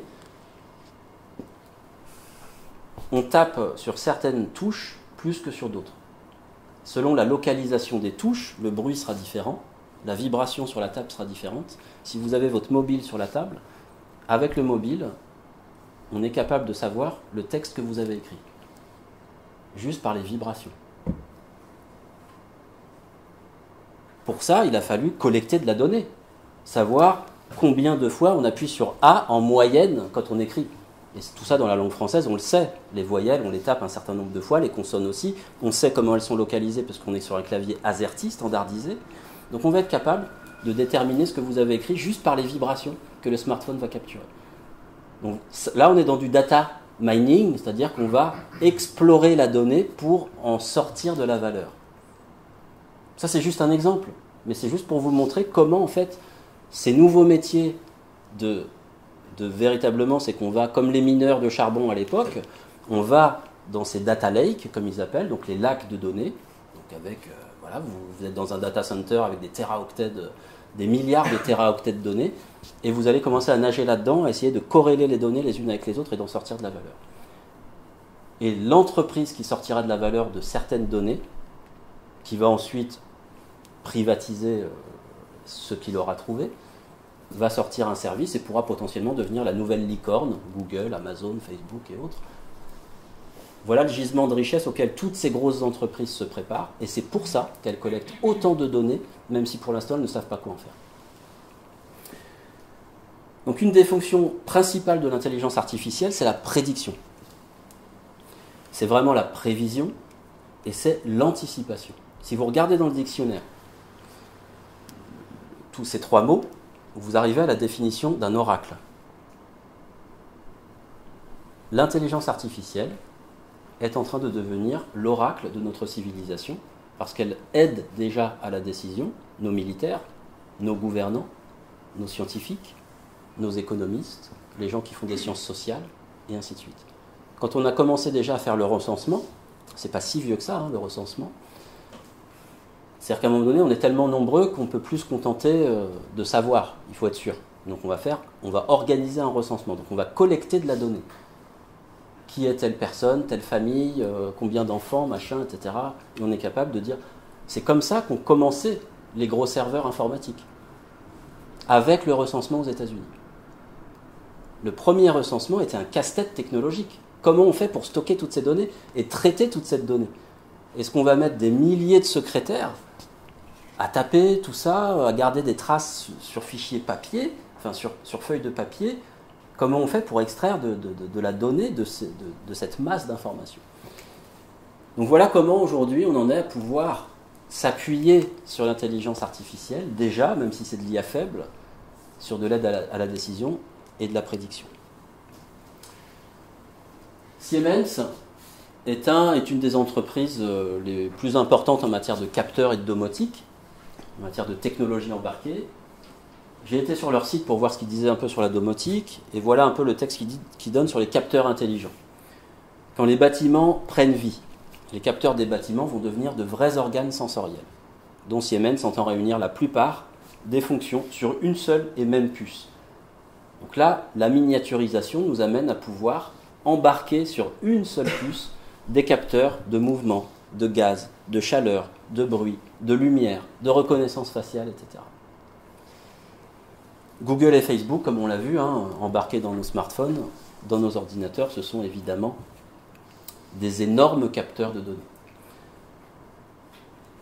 on tape sur certaines touches plus que sur d'autres. Selon la localisation des touches, le bruit sera différent, la vibration sur la table sera différente. Si vous avez votre mobile sur la table, avec le mobile, on est capable de savoir le texte que vous avez écrit, juste par les vibrations. Pour ça, il a fallu collecter de la donnée, savoir combien de fois on appuie sur A en moyenne quand on écrit. Et tout ça dans la langue française, on le sait. Les voyelles, on les tape un certain nombre de fois, les consonnes aussi. On sait comment elles sont localisées parce qu'on est sur un clavier AZERTY, standardisé. Donc on va être capable de déterminer ce que vous avez écrit juste par les vibrations que le smartphone va capturer. Donc là, on est dans du data mining, c'est-à-dire qu'on va explorer la donnée pour en sortir de la valeur. Ça, c'est juste un exemple, mais c'est juste pour vous montrer comment, en fait, ces nouveaux métiers de véritablement, c'est qu'on va, comme les mineurs de charbon à l'époque, on va dans ces data lakes, comme ils appellent, donc les lacs de données. Donc avec, voilà, vous êtes dans un data center avec des téraoctets, des milliards de téraoctets de données, et vous allez commencer à nager là-dedans, à essayer de corréler les données les unes avec les autres et d'en sortir de la valeur. Et l'entreprise qui sortira de la valeur de certaines données, qui va ensuite privatiser ce qu'il aura trouvé, va sortir un service et pourra potentiellement devenir la nouvelle licorne, Google, Amazon, Facebook et autres. Voilà le gisement de richesse auquel toutes ces grosses entreprises se préparent, et c'est pour ça qu'elles collectent autant de données, même si pour l'instant elles ne savent pas quoi en faire. Donc une des fonctions principales de l'intelligence artificielle, c'est la prédiction. C'est vraiment la prévision, et c'est l'anticipation. Si vous regardez dans le dictionnaire tous ces 3 mots, vous arrivez à la définition d'un oracle. L'intelligence artificielle est en train de devenir l'oracle de notre civilisation parce qu'elle aide déjà à la décision nos militaires, nos gouvernants, nos scientifiques, nos économistes, les gens qui font des sciences sociales, et ainsi de suite. Quand on a commencé déjà à faire le recensement, c'est pas si vieux que ça, le recensement, c'est-à-dire qu'à un moment donné, on est tellement nombreux qu'on ne peut plus se contenter de savoir, il faut être sûr. Donc on va organiser un recensement, donc on va collecter de la donnée. Qui est telle personne, telle famille, combien d'enfants, machin, etc. Et on est capable de dire, c'est comme ça qu'ont commencé les gros serveurs informatiques, avec le recensement aux États-Unis. Le premier recensement était un casse-tête technologique. Comment on fait pour stocker toutes ces données et traiter toute cette donnée? Est-ce qu'on va mettre des milliers de secrétaires à taper tout ça, à garder des traces sur fichier papier, enfin sur feuilles de papier? Comment on fait pour extraire de la donnée de cette masse d'informations? Donc voilà comment aujourd'hui on en est à pouvoir s'appuyer sur l'intelligence artificielle, déjà, même si c'est de l'IA faible, sur de l'aide à la décision et de la prédiction. Siemens est une des entreprises les plus importantes en matière de capteurs et de domotique, en matière de technologie embarquée. J'ai été sur leur site pour voir ce qu'ils disaient un peu sur la domotique, et voilà un peu le texte qui donne sur les capteurs intelligents. Quand les bâtiments prennent vie, les capteurs des bâtiments vont devenir de vrais organes sensoriels, dont Siemens entend réunir la plupart des fonctions sur une seule et même puce. Donc là, la miniaturisation nous amène à pouvoir embarquer sur une seule puce des capteurs de mouvement, de gaz, de chaleur, de bruit, de lumière, de reconnaissance faciale, etc. Google et Facebook, comme on l'a vu, embarqués dans nos smartphones, dans nos ordinateurs, ce sont évidemment des énormes capteurs de données.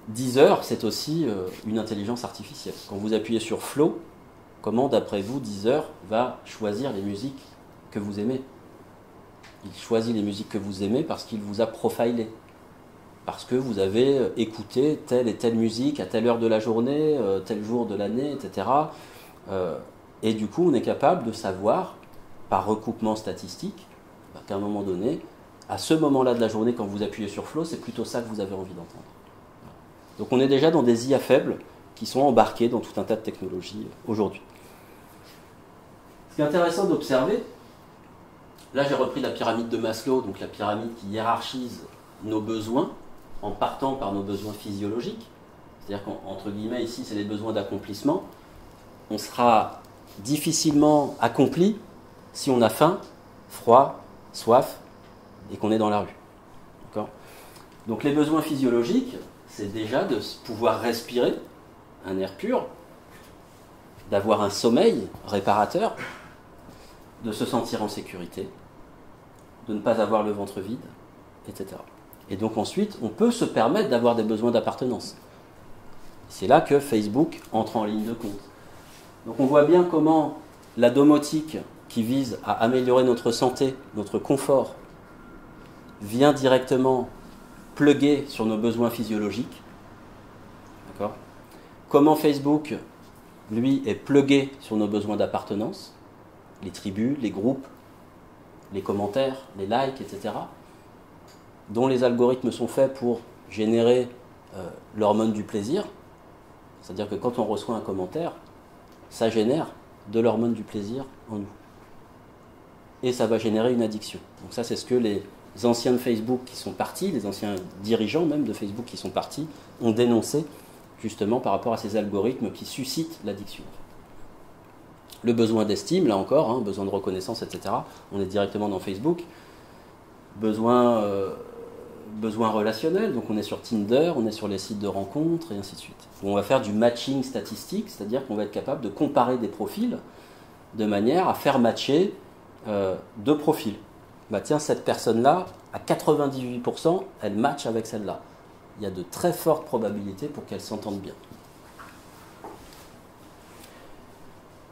Deezer, c'est aussi une intelligence artificielle. Quand vous appuyez sur Flow, comment, d'après vous, Deezer va choisir les musiques que vous aimez? Il choisit les musiques que vous aimez parce qu'il vous a profilé. Parce que vous avez écouté telle et telle musique à telle heure de la journée, tel jour de l'année, etc. Et du coup, on est capable de savoir, par recoupement statistique, qu'à un moment donné, à ce moment-là de la journée, quand vous appuyez sur Flow, c'est plutôt ça que vous avez envie d'entendre. Donc on est déjà dans des IA faibles qui sont embarqués dans tout un tas de technologies aujourd'hui. Ce qui est intéressant d'observer, là j'ai repris la pyramide de Maslow, donc la pyramide qui hiérarchise nos besoins en partant par nos besoins physiologiques. C'est-à-dire qu'entre guillemets, ici c'est les besoins d'accomplissement. On sera difficilement accompli si on a faim, froid, soif et qu'on est dans la rue. D'accord ? Donc les besoins physiologiques, c'est déjà de pouvoir respirer un air pur, d'avoir un sommeil réparateur, de se sentir en sécurité, de ne pas avoir le ventre vide, etc. Et donc ensuite, on peut se permettre d'avoir des besoins d'appartenance. C'est là que Facebook entre en ligne de compte. Donc on voit bien comment la domotique qui vise à améliorer notre santé, notre confort, vient directement pluguer sur nos besoins physiologiques. D'accord ? Comment Facebook, lui, est plugué sur nos besoins d'appartenance, les tribus, les groupes, les commentaires, les likes, etc., dont les algorithmes sont faits pour générer l'hormone du plaisir. C'est-à-dire que quand on reçoit un commentaire, ça génère de l'hormone du plaisir en nous. Et ça va générer une addiction. Donc ça, c'est ce que les anciens de Facebook qui sont partis, les anciens dirigeants même de Facebook qui sont partis, ont dénoncé justement par rapport à ces algorithmes qui suscitent l'addiction. Le besoin d'estime, là encore, besoin de reconnaissance, etc. On est directement dans Facebook. Besoin relationnel, donc on est sur Tinder, on est sur les sites de rencontres, et ainsi de suite. On va faire du matching statistique, c'est-à-dire qu'on va être capable de comparer des profils de manière à faire matcher deux profils. Bah tiens, cette personne-là, à 98%, elle match avec celle-là. Il y a de très fortes probabilités pour qu'elles s'entendent bien.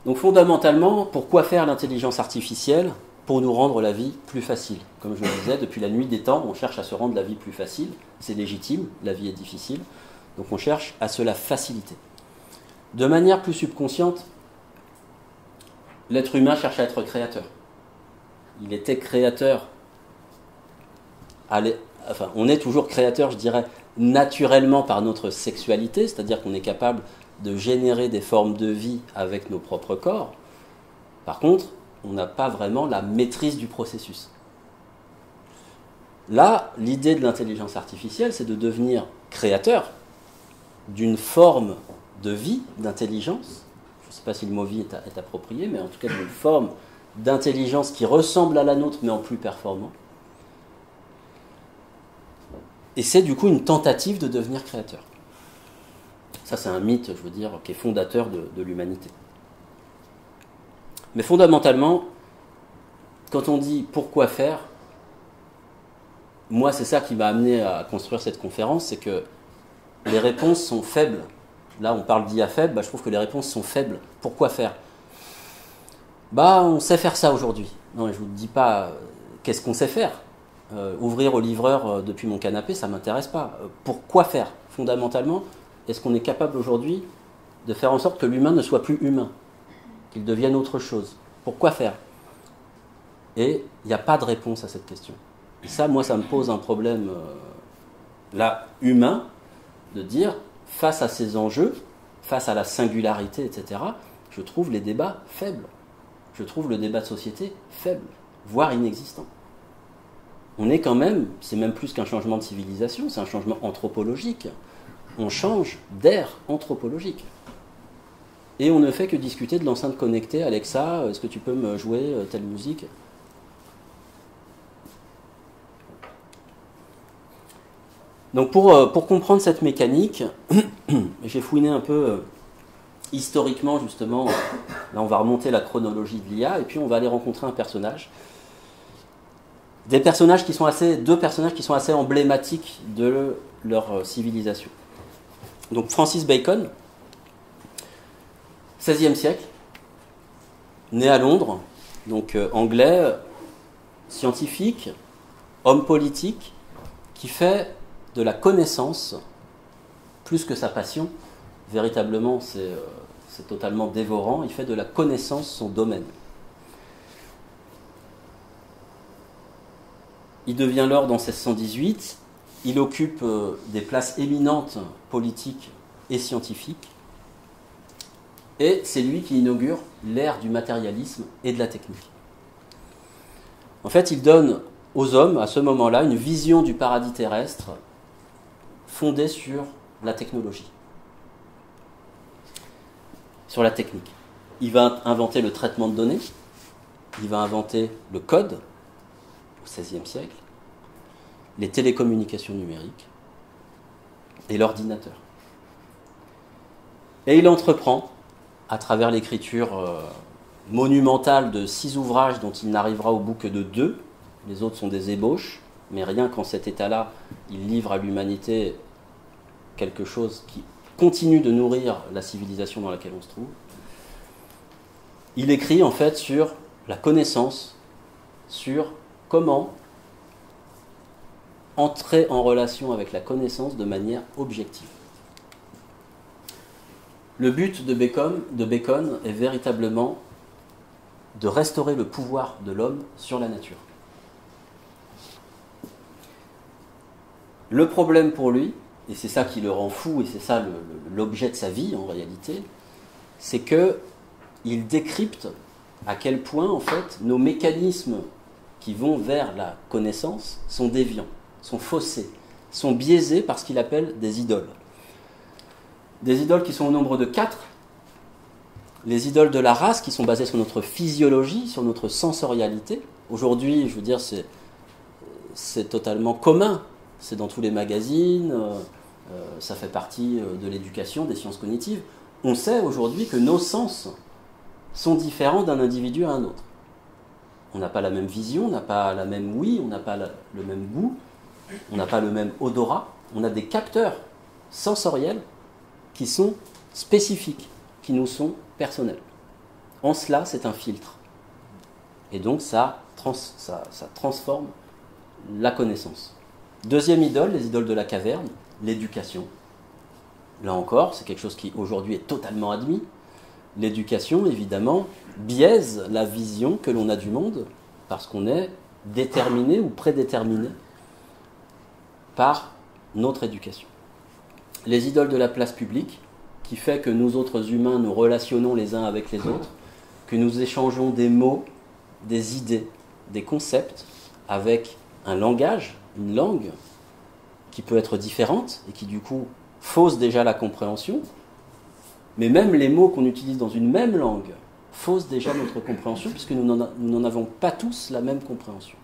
Donc fondamentalement, pourquoi faire l'intelligence artificielle ? Pour nous rendre la vie plus facile. Comme je le disais, depuis la nuit des temps, on cherche à se rendre la vie plus facile. C'est légitime, la vie est difficile. Donc on cherche à se la faciliter. De manière plus subconsciente, l'être humain cherche à être créateur. Il était créateur. Enfin, on est toujours créateur, je dirais, naturellement par notre sexualité, c'est-à-dire qu'on est capable de générer des formes de vie avec nos propres corps. Par contre, on n'a pas vraiment la maîtrise du processus. Là, l'idée de l'intelligence artificielle, c'est de devenir créateur d'une forme de vie, d'intelligence. Je ne sais pas si le mot vie est approprié, mais en tout cas d'une forme d'intelligence qui ressemble à la nôtre, mais en plus performant. Et c'est du coup une tentative de devenir créateur. Ça, c'est un mythe, je veux dire, qui est fondateur de l'humanité. Mais fondamentalement, quand on dit pourquoi faire, moi c'est ça qui m'a amené à construire cette conférence, c'est que les réponses sont faibles. Là on parle d'IA faible, je trouve que les réponses sont faibles. Pourquoi faire ? On sait faire ça aujourd'hui. Non, je ne vous dis pas qu'est-ce qu'on sait faire. Ouvrir au livreur depuis mon canapé, ça ne m'intéresse pas. Pourquoi faire ? Fondamentalement, est-ce qu'on est capable aujourd'hui de faire en sorte que l'humain ne soit plus humain ? Qu'il devienne autre chose. Pourquoi faire ? Et il n'y a pas de réponse à cette question. Et ça, moi, ça me pose un problème humain, de dire, face à ces enjeux, face à la singularité, etc., je trouve les débats faibles. Je trouve le débat de société faible, voire inexistant. On est quand même, c'est même plus qu'un changement de civilisation, c'est un changement anthropologique. On change d'ère anthropologique. Et on ne fait que discuter de l'enceinte connectée. Alexa, est-ce que tu peux me jouer telle musique ? Donc pour comprendre cette mécanique, j'ai fouiné un peu historiquement justement. Là on va remonter la chronologie de l'IA et puis on va aller rencontrer un personnage. Deux personnages qui sont assez emblématiques de leur civilisation. Donc Francis Bacon, XVIe siècle, né à Londres, donc anglais, scientifique, homme politique, qui fait de la connaissance, plus que sa passion, véritablement c'est totalement dévorant, il fait de la connaissance son domaine. Il devient lord en 1618, il occupe des places éminentes politiques et scientifiques, et c'est lui qui inaugure l'ère du matérialisme et de la technique. En fait, il donne aux hommes, à ce moment-là, une vision du paradis terrestre fondée sur la technologie, sur la technique. Il va inventer le traitement de données, il va inventer le code, au XVIe siècle, les télécommunications numériques et l'ordinateur. Et il entreprend, à travers l'écriture monumentale de 6 ouvrages dont il n'arrivera au bout que de 2, les autres sont des ébauches, mais rien qu'en cet état-là, il livre à l'humanité quelque chose qui continue de nourrir la civilisation dans laquelle on se trouve. Il écrit en fait sur la connaissance, sur comment entrer en relation avec la connaissance de manière objective. Le but de Bacon est véritablement de restaurer le pouvoir de l'homme sur la nature. Le problème pour lui, et c'est ça qui le rend fou, et c'est ça l'objet de sa vie en réalité, c'est qu'il décrypte à quel point en fait nos mécanismes qui vont vers la connaissance sont déviants, sont faussés, sont biaisés par ce qu'il appelle des idoles. Des idoles qui sont au nombre de 4. Les idoles de la race qui sont basées sur notre physiologie, sur notre sensorialité. Aujourd'hui, je veux dire, c'est totalement commun. C'est dans tous les magazines, ça fait partie de l'éducation, des sciences cognitives. On sait aujourd'hui que nos sens sont différents d'un individu à un autre. On n'a pas la même vision, on n'a pas la même ouïe, on n'a pas le même goût, on n'a pas le même odorat. On a des capteurs sensoriels qui sont spécifiques, qui nous sont personnels. En cela, c'est un filtre. Et donc, ça transforme la connaissance. Deuxième idole, les idoles de la caverne, l'éducation. Là encore, c'est quelque chose qui aujourd'hui est totalement admis. L'éducation, évidemment, biaise la vision que l'on a du monde parce qu'on est déterminé ou prédéterminé par notre éducation. Les idoles de la place publique, qui fait que nous autres humains nous relationnons les uns avec les autres, que nous échangeons des mots, des idées, des concepts avec un langage, une langue qui peut être différente et qui du coup fausse déjà la compréhension, mais même les mots qu'on utilise dans une même langue faussent déjà notre compréhension puisque nous n'en avons pas tous la même compréhension.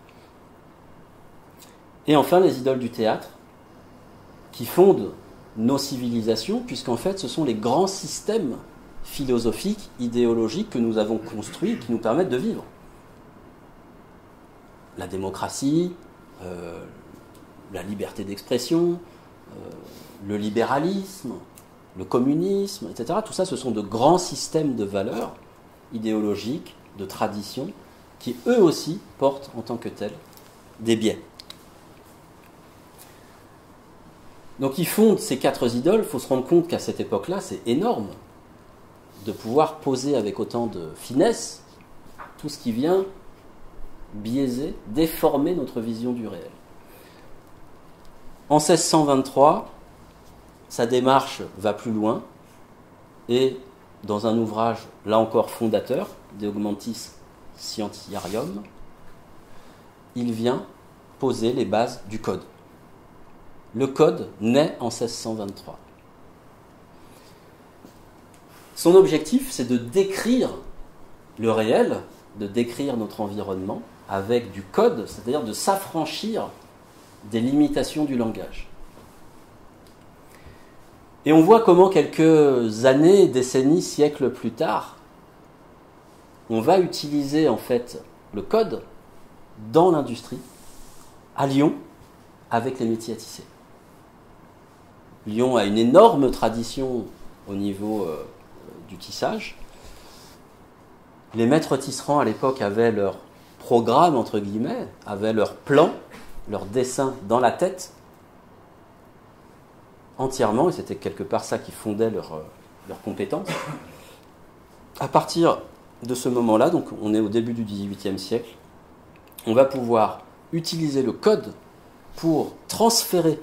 Et enfin les idoles du théâtre qui fondent nos civilisations, puisqu'en fait ce sont les grands systèmes philosophiques, idéologiques que nous avons construits et qui nous permettent de vivre. La démocratie, la liberté d'expression, le libéralisme, le communisme, etc. Tout ça, ce sont de grands systèmes de valeurs idéologiques, de traditions, qui eux aussi portent en tant que tels des biais. Donc ils fondent ces 4 idoles. Il faut se rendre compte qu'à cette époque-là, c'est énorme de pouvoir poser avec autant de finesse tout ce qui vient biaiser, déformer notre vision du réel. En 1623, sa démarche va plus loin et dans un ouvrage, là encore fondateur, De Augmentis Scientiarium, il vient poser les bases du code. Le code naît en 1623. Son objectif, c'est de décrire le réel, de décrire notre environnement avec du code, c'est-à-dire de s'affranchir des limitations du langage. Et on voit comment quelques années, décennies, siècles plus tard, on va utiliser en fait le code dans l'industrie, à Lyon, avec les métiers à tisser. Lyon a une énorme tradition au niveau du tissage. Les maîtres tisserands à l'époque avaient leur programme, entre guillemets, avaient leur plan, leur dessin dans la tête, entièrement, et c'était quelque part ça qui fondait leurs compétences. À partir de ce moment-là, donc on est au début du XVIIIe siècle, on va pouvoir utiliser le code pour transférer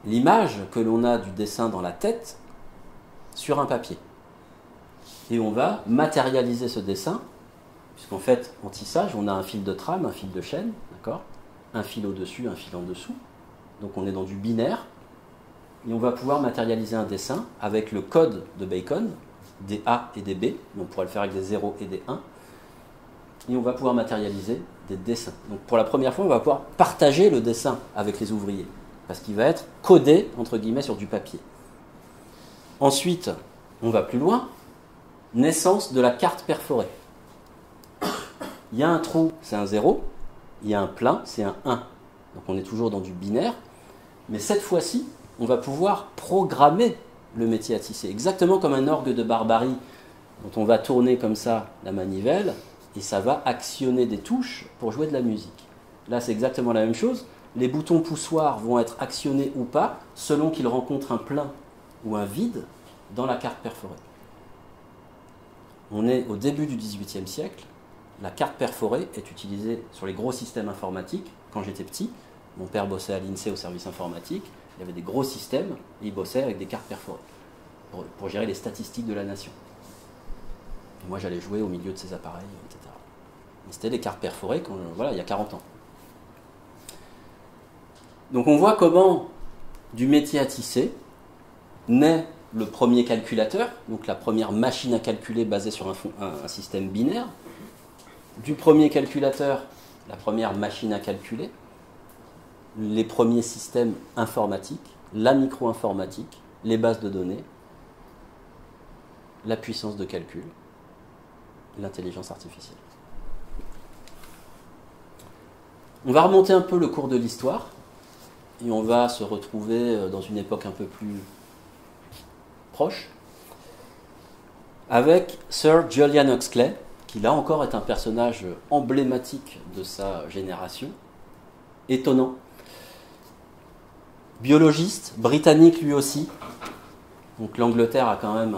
l'image que l'on a du dessin dans la tête sur un papier. Et on va matérialiser ce dessin, puisqu'en fait, en tissage, on a un fil de trame, un fil de chaîne, d'accord ? Un fil au-dessus, un fil en dessous. Donc on est dans du binaire, et on va pouvoir matérialiser un dessin avec le code de Bacon, des A et des B, on pourrait le faire avec des 0 et des 1, et on va pouvoir matérialiser des dessins. Donc pour la première fois, on va pouvoir partager le dessin avec les ouvriers, parce qu'il va être codé, entre guillemets, sur du papier. Ensuite, on va plus loin, naissance de la carte perforée. Il y a un trou, c'est un 0, il y a un plein, c'est un 1. Donc on est toujours dans du binaire, mais cette fois-ci, on va pouvoir programmer le métier à tisser, exactement comme un orgue de Barbarie, dont on va tourner comme ça la manivelle, et ça va actionner des touches pour jouer de la musique. Là, c'est exactement la même chose. Les boutons poussoirs vont être actionnés ou pas, selon qu'ils rencontrent un plein ou un vide dans la carte perforée. On est au début du XVIIIe siècle. La carte perforée est utilisée sur les gros systèmes informatiques. Quand j'étais petit, mon père bossait à l'INSEE au service informatique. Il y avait des gros systèmes et il bossait avec des cartes perforées pour gérer les statistiques de la nation. Et moi, j'allais jouer au milieu de ces appareils, etc. Mais c'était des cartes perforées il y a 40 ans. Donc on voit comment, du métier à tisser, naît le premier calculateur, donc la première machine à calculer basée sur un système binaire. Du premier calculateur, la première machine à calculer, les premiers systèmes informatiques, la micro-informatique, les bases de données, la puissance de calcul, l'intelligence artificielle. On va remonter un peu le cours de l'histoire et on va se retrouver dans une époque un peu plus proche avec Sir Julian Huxley, qui là encore est un personnage emblématique de sa génération, étonnant. Biologiste, britannique lui aussi. Donc l'Angleterre a quand même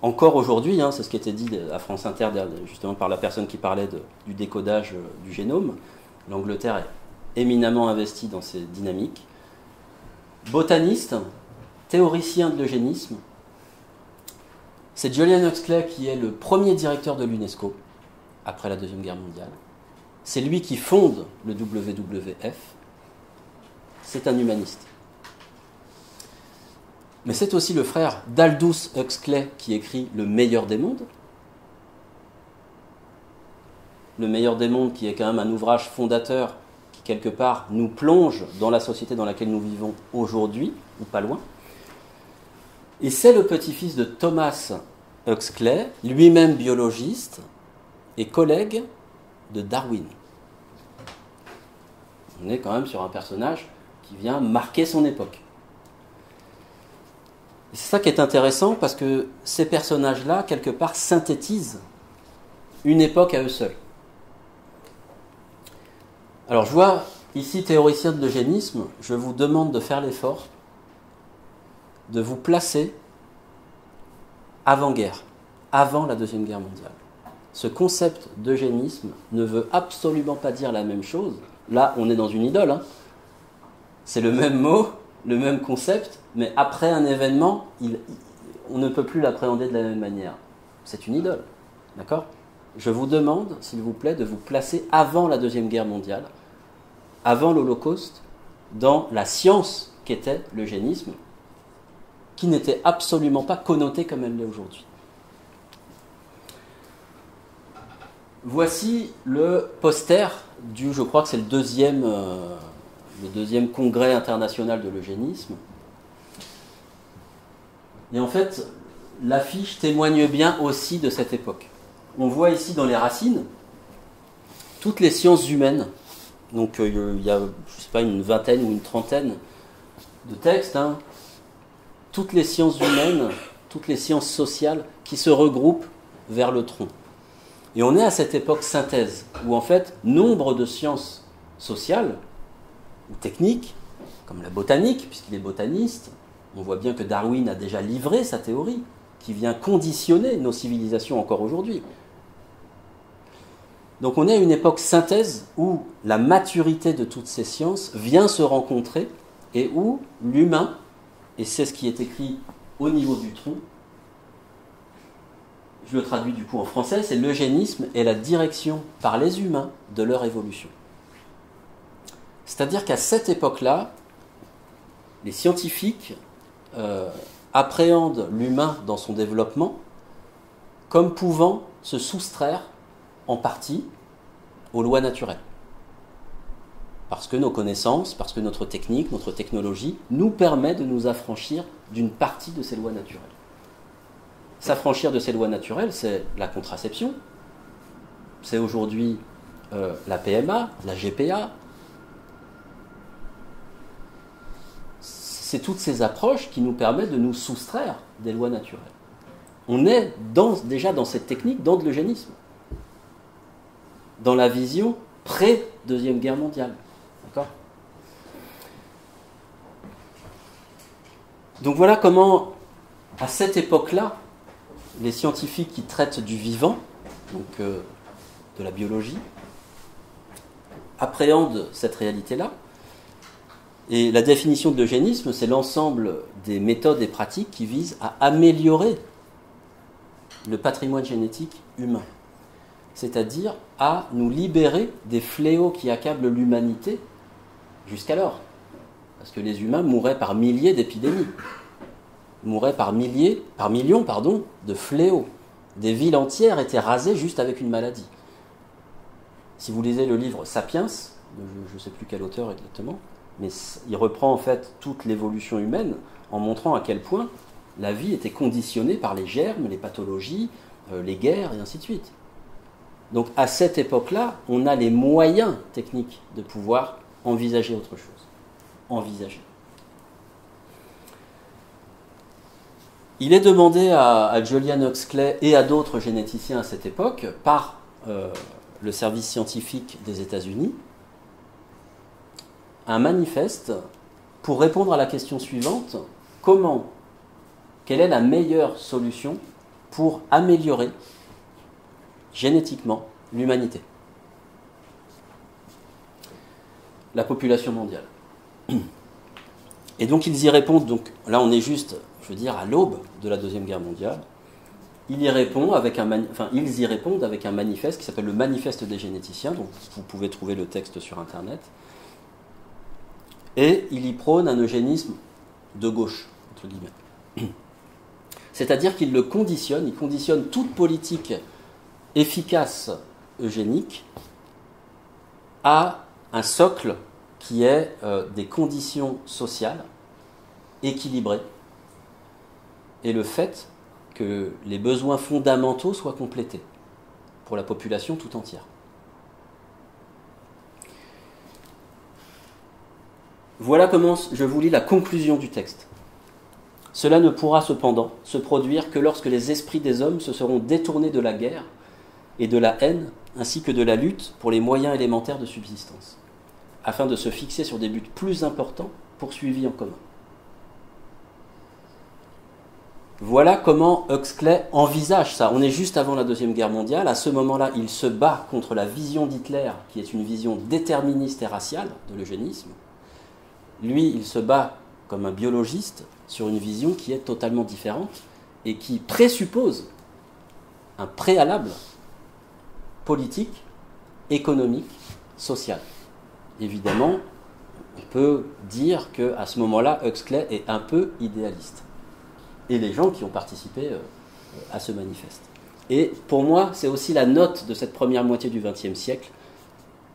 encore aujourd'hui, c'est ce qui était dit à France Inter justement par la personne qui parlait du décodage du génome, l'Angleterre est éminemment investie dans ces dynamiques. Botaniste, théoricien de l'eugénisme. C'est Julian Huxley qui est le premier directeur de l'UNESCO après la Deuxième Guerre mondiale. C'est lui qui fonde le WWF. C'est un humaniste. Mais c'est aussi le frère d'Aldous Huxley qui écrit Le meilleur des mondes. Le meilleur des mondes qui est quand même un ouvrage fondateur qui, quelque part, nous plonge dans la société dans laquelle nous vivons aujourd'hui, ou pas loin. Et c'est le petit-fils de Thomas Huxley, lui-même biologiste et collègue de Darwin. On est quand même sur un personnage qui vient marquer son époque. Et c'est ça qui est intéressant parce que ces personnages-là, quelque part, synthétisent une époque à eux seuls. Alors je vois ici théoricien de l'eugénisme, je vous demande de faire l'effort de vous placer avant-guerre, avant la Deuxième Guerre mondiale. Ce concept d'eugénisme ne veut absolument pas dire la même chose. Là, on est dans une idole. C'est le même mot, le même concept, mais après un événement, on ne peut plus l'appréhender de la même manière. C'est une idole, d'accord? Je vous demande, s'il vous plaît, de vous placer avant la Deuxième Guerre mondiale, avant l'Holocauste, dans la science qu'était l'eugénisme, qui n'était absolument pas connotée comme elle l'est aujourd'hui. Voici le poster je crois que c'est le deuxième congrès international de l'eugénisme. Et en fait, l'affiche témoigne bien aussi de cette époque. On voit ici dans les racines toutes les sciences humaines. Donc il y a, je ne sais pas, une vingtaine ou une trentaine de textes. Toutes les sciences humaines, toutes les sciences sociales qui se regroupent vers le tronc. Et on est à cette époque synthèse, où en fait, nombre de sciences sociales ou techniques, comme la botanique, puisqu'il est botaniste, on voit bien que Darwin a déjà livré sa théorie, qui vient conditionner nos civilisations encore aujourd'hui. Donc on est à une époque synthèse où la maturité de toutes ces sciences vient se rencontrer et où l'humain, et c'est ce qui est écrit au niveau du tronc, je le traduis du coup en français, c'est l'eugénisme et la direction par les humains de leur évolution. C'est-à-dire qu'à cette époque-là, les scientifiques appréhendent l'humain dans son développement comme pouvant se soustraire en partie aux lois naturelles. Parce que nos connaissances, parce que notre technique, notre technologie nous permet de nous affranchir d'une partie de ces lois naturelles. S'affranchir de ces lois naturelles, c'est la contraception, c'est aujourd'hui la PMA, la GPA. C'est toutes ces approches qui nous permettent de nous soustraire des lois naturelles. On est déjà dans cette technique, dans de l'eugénisme, dans la vision pré-Deuxième Guerre mondiale. D'accord ? Donc voilà comment, à cette époque-là, les scientifiques qui traitent du vivant, donc de la biologie, appréhendent cette réalité-là. Et la définition de l'eugénisme, c'est l'ensemble des méthodes et pratiques qui visent à améliorer le patrimoine génétique humain, c'est-à-dire à nous libérer des fléaux qui accablent l'humanité jusqu'alors. Parce que les humains mouraient par milliers d'épidémies, mouraient par millions, de fléaux. Des villes entières étaient rasées juste avec une maladie. Si vous lisez le livre Sapiens, je ne sais plus quel auteur exactement, mais il reprend en fait toute l'évolution humaine en montrant à quel point la vie était conditionnée par les germes, les pathologies, les guerres et ainsi de suite. Donc à cette époque-là, on a les moyens techniques de pouvoir envisager autre chose. Envisager. Il est demandé à Julian Huxley et à d'autres généticiens à cette époque, par le service scientifique des États-Unis, un manifeste pour répondre à la question suivante: quelle est la meilleure solution pour améliorer génétiquement l'humanité, la population mondiale. Et donc ils y répondent, donc là on est juste, je veux dire, à l'aube de la Deuxième Guerre mondiale. Ils y répondent avec un manifeste qui s'appelle le Manifeste des généticiens, donc vous pouvez trouver le texte sur Internet. Et il y prône un eugénisme de gauche, entre guillemets. C'est-à-dire qu'il le conditionne, il conditionne toute politique efficace eugénique à un socle qui est des conditions sociales équilibrées et le fait que les besoins fondamentaux soient complétés pour la population tout entière. Voilà comment je vous lis la conclusion du texte. Cela ne pourra cependant se produire que lorsque les esprits des hommes se seront détournés de la guerre et de la haine, ainsi que de la lutte pour les moyens élémentaires de subsistance, afin de se fixer sur des buts plus importants poursuivis en commun. Voilà comment Huxley envisage ça. On est juste avant la Deuxième Guerre mondiale. À ce moment-là, il se bat contre la vision d'Hitler, qui est une vision déterministe et raciale de l'eugénisme. Lui, il se bat comme un biologiste sur une vision qui est totalement différente et qui présuppose un préalable politique, économique, social. Évidemment, on peut dire qu'à ce moment-là, Huxley est un peu idéaliste. Et les gens qui ont participé à ce manifeste. Et pour moi, c'est aussi la note de cette première moitié du XXe siècle,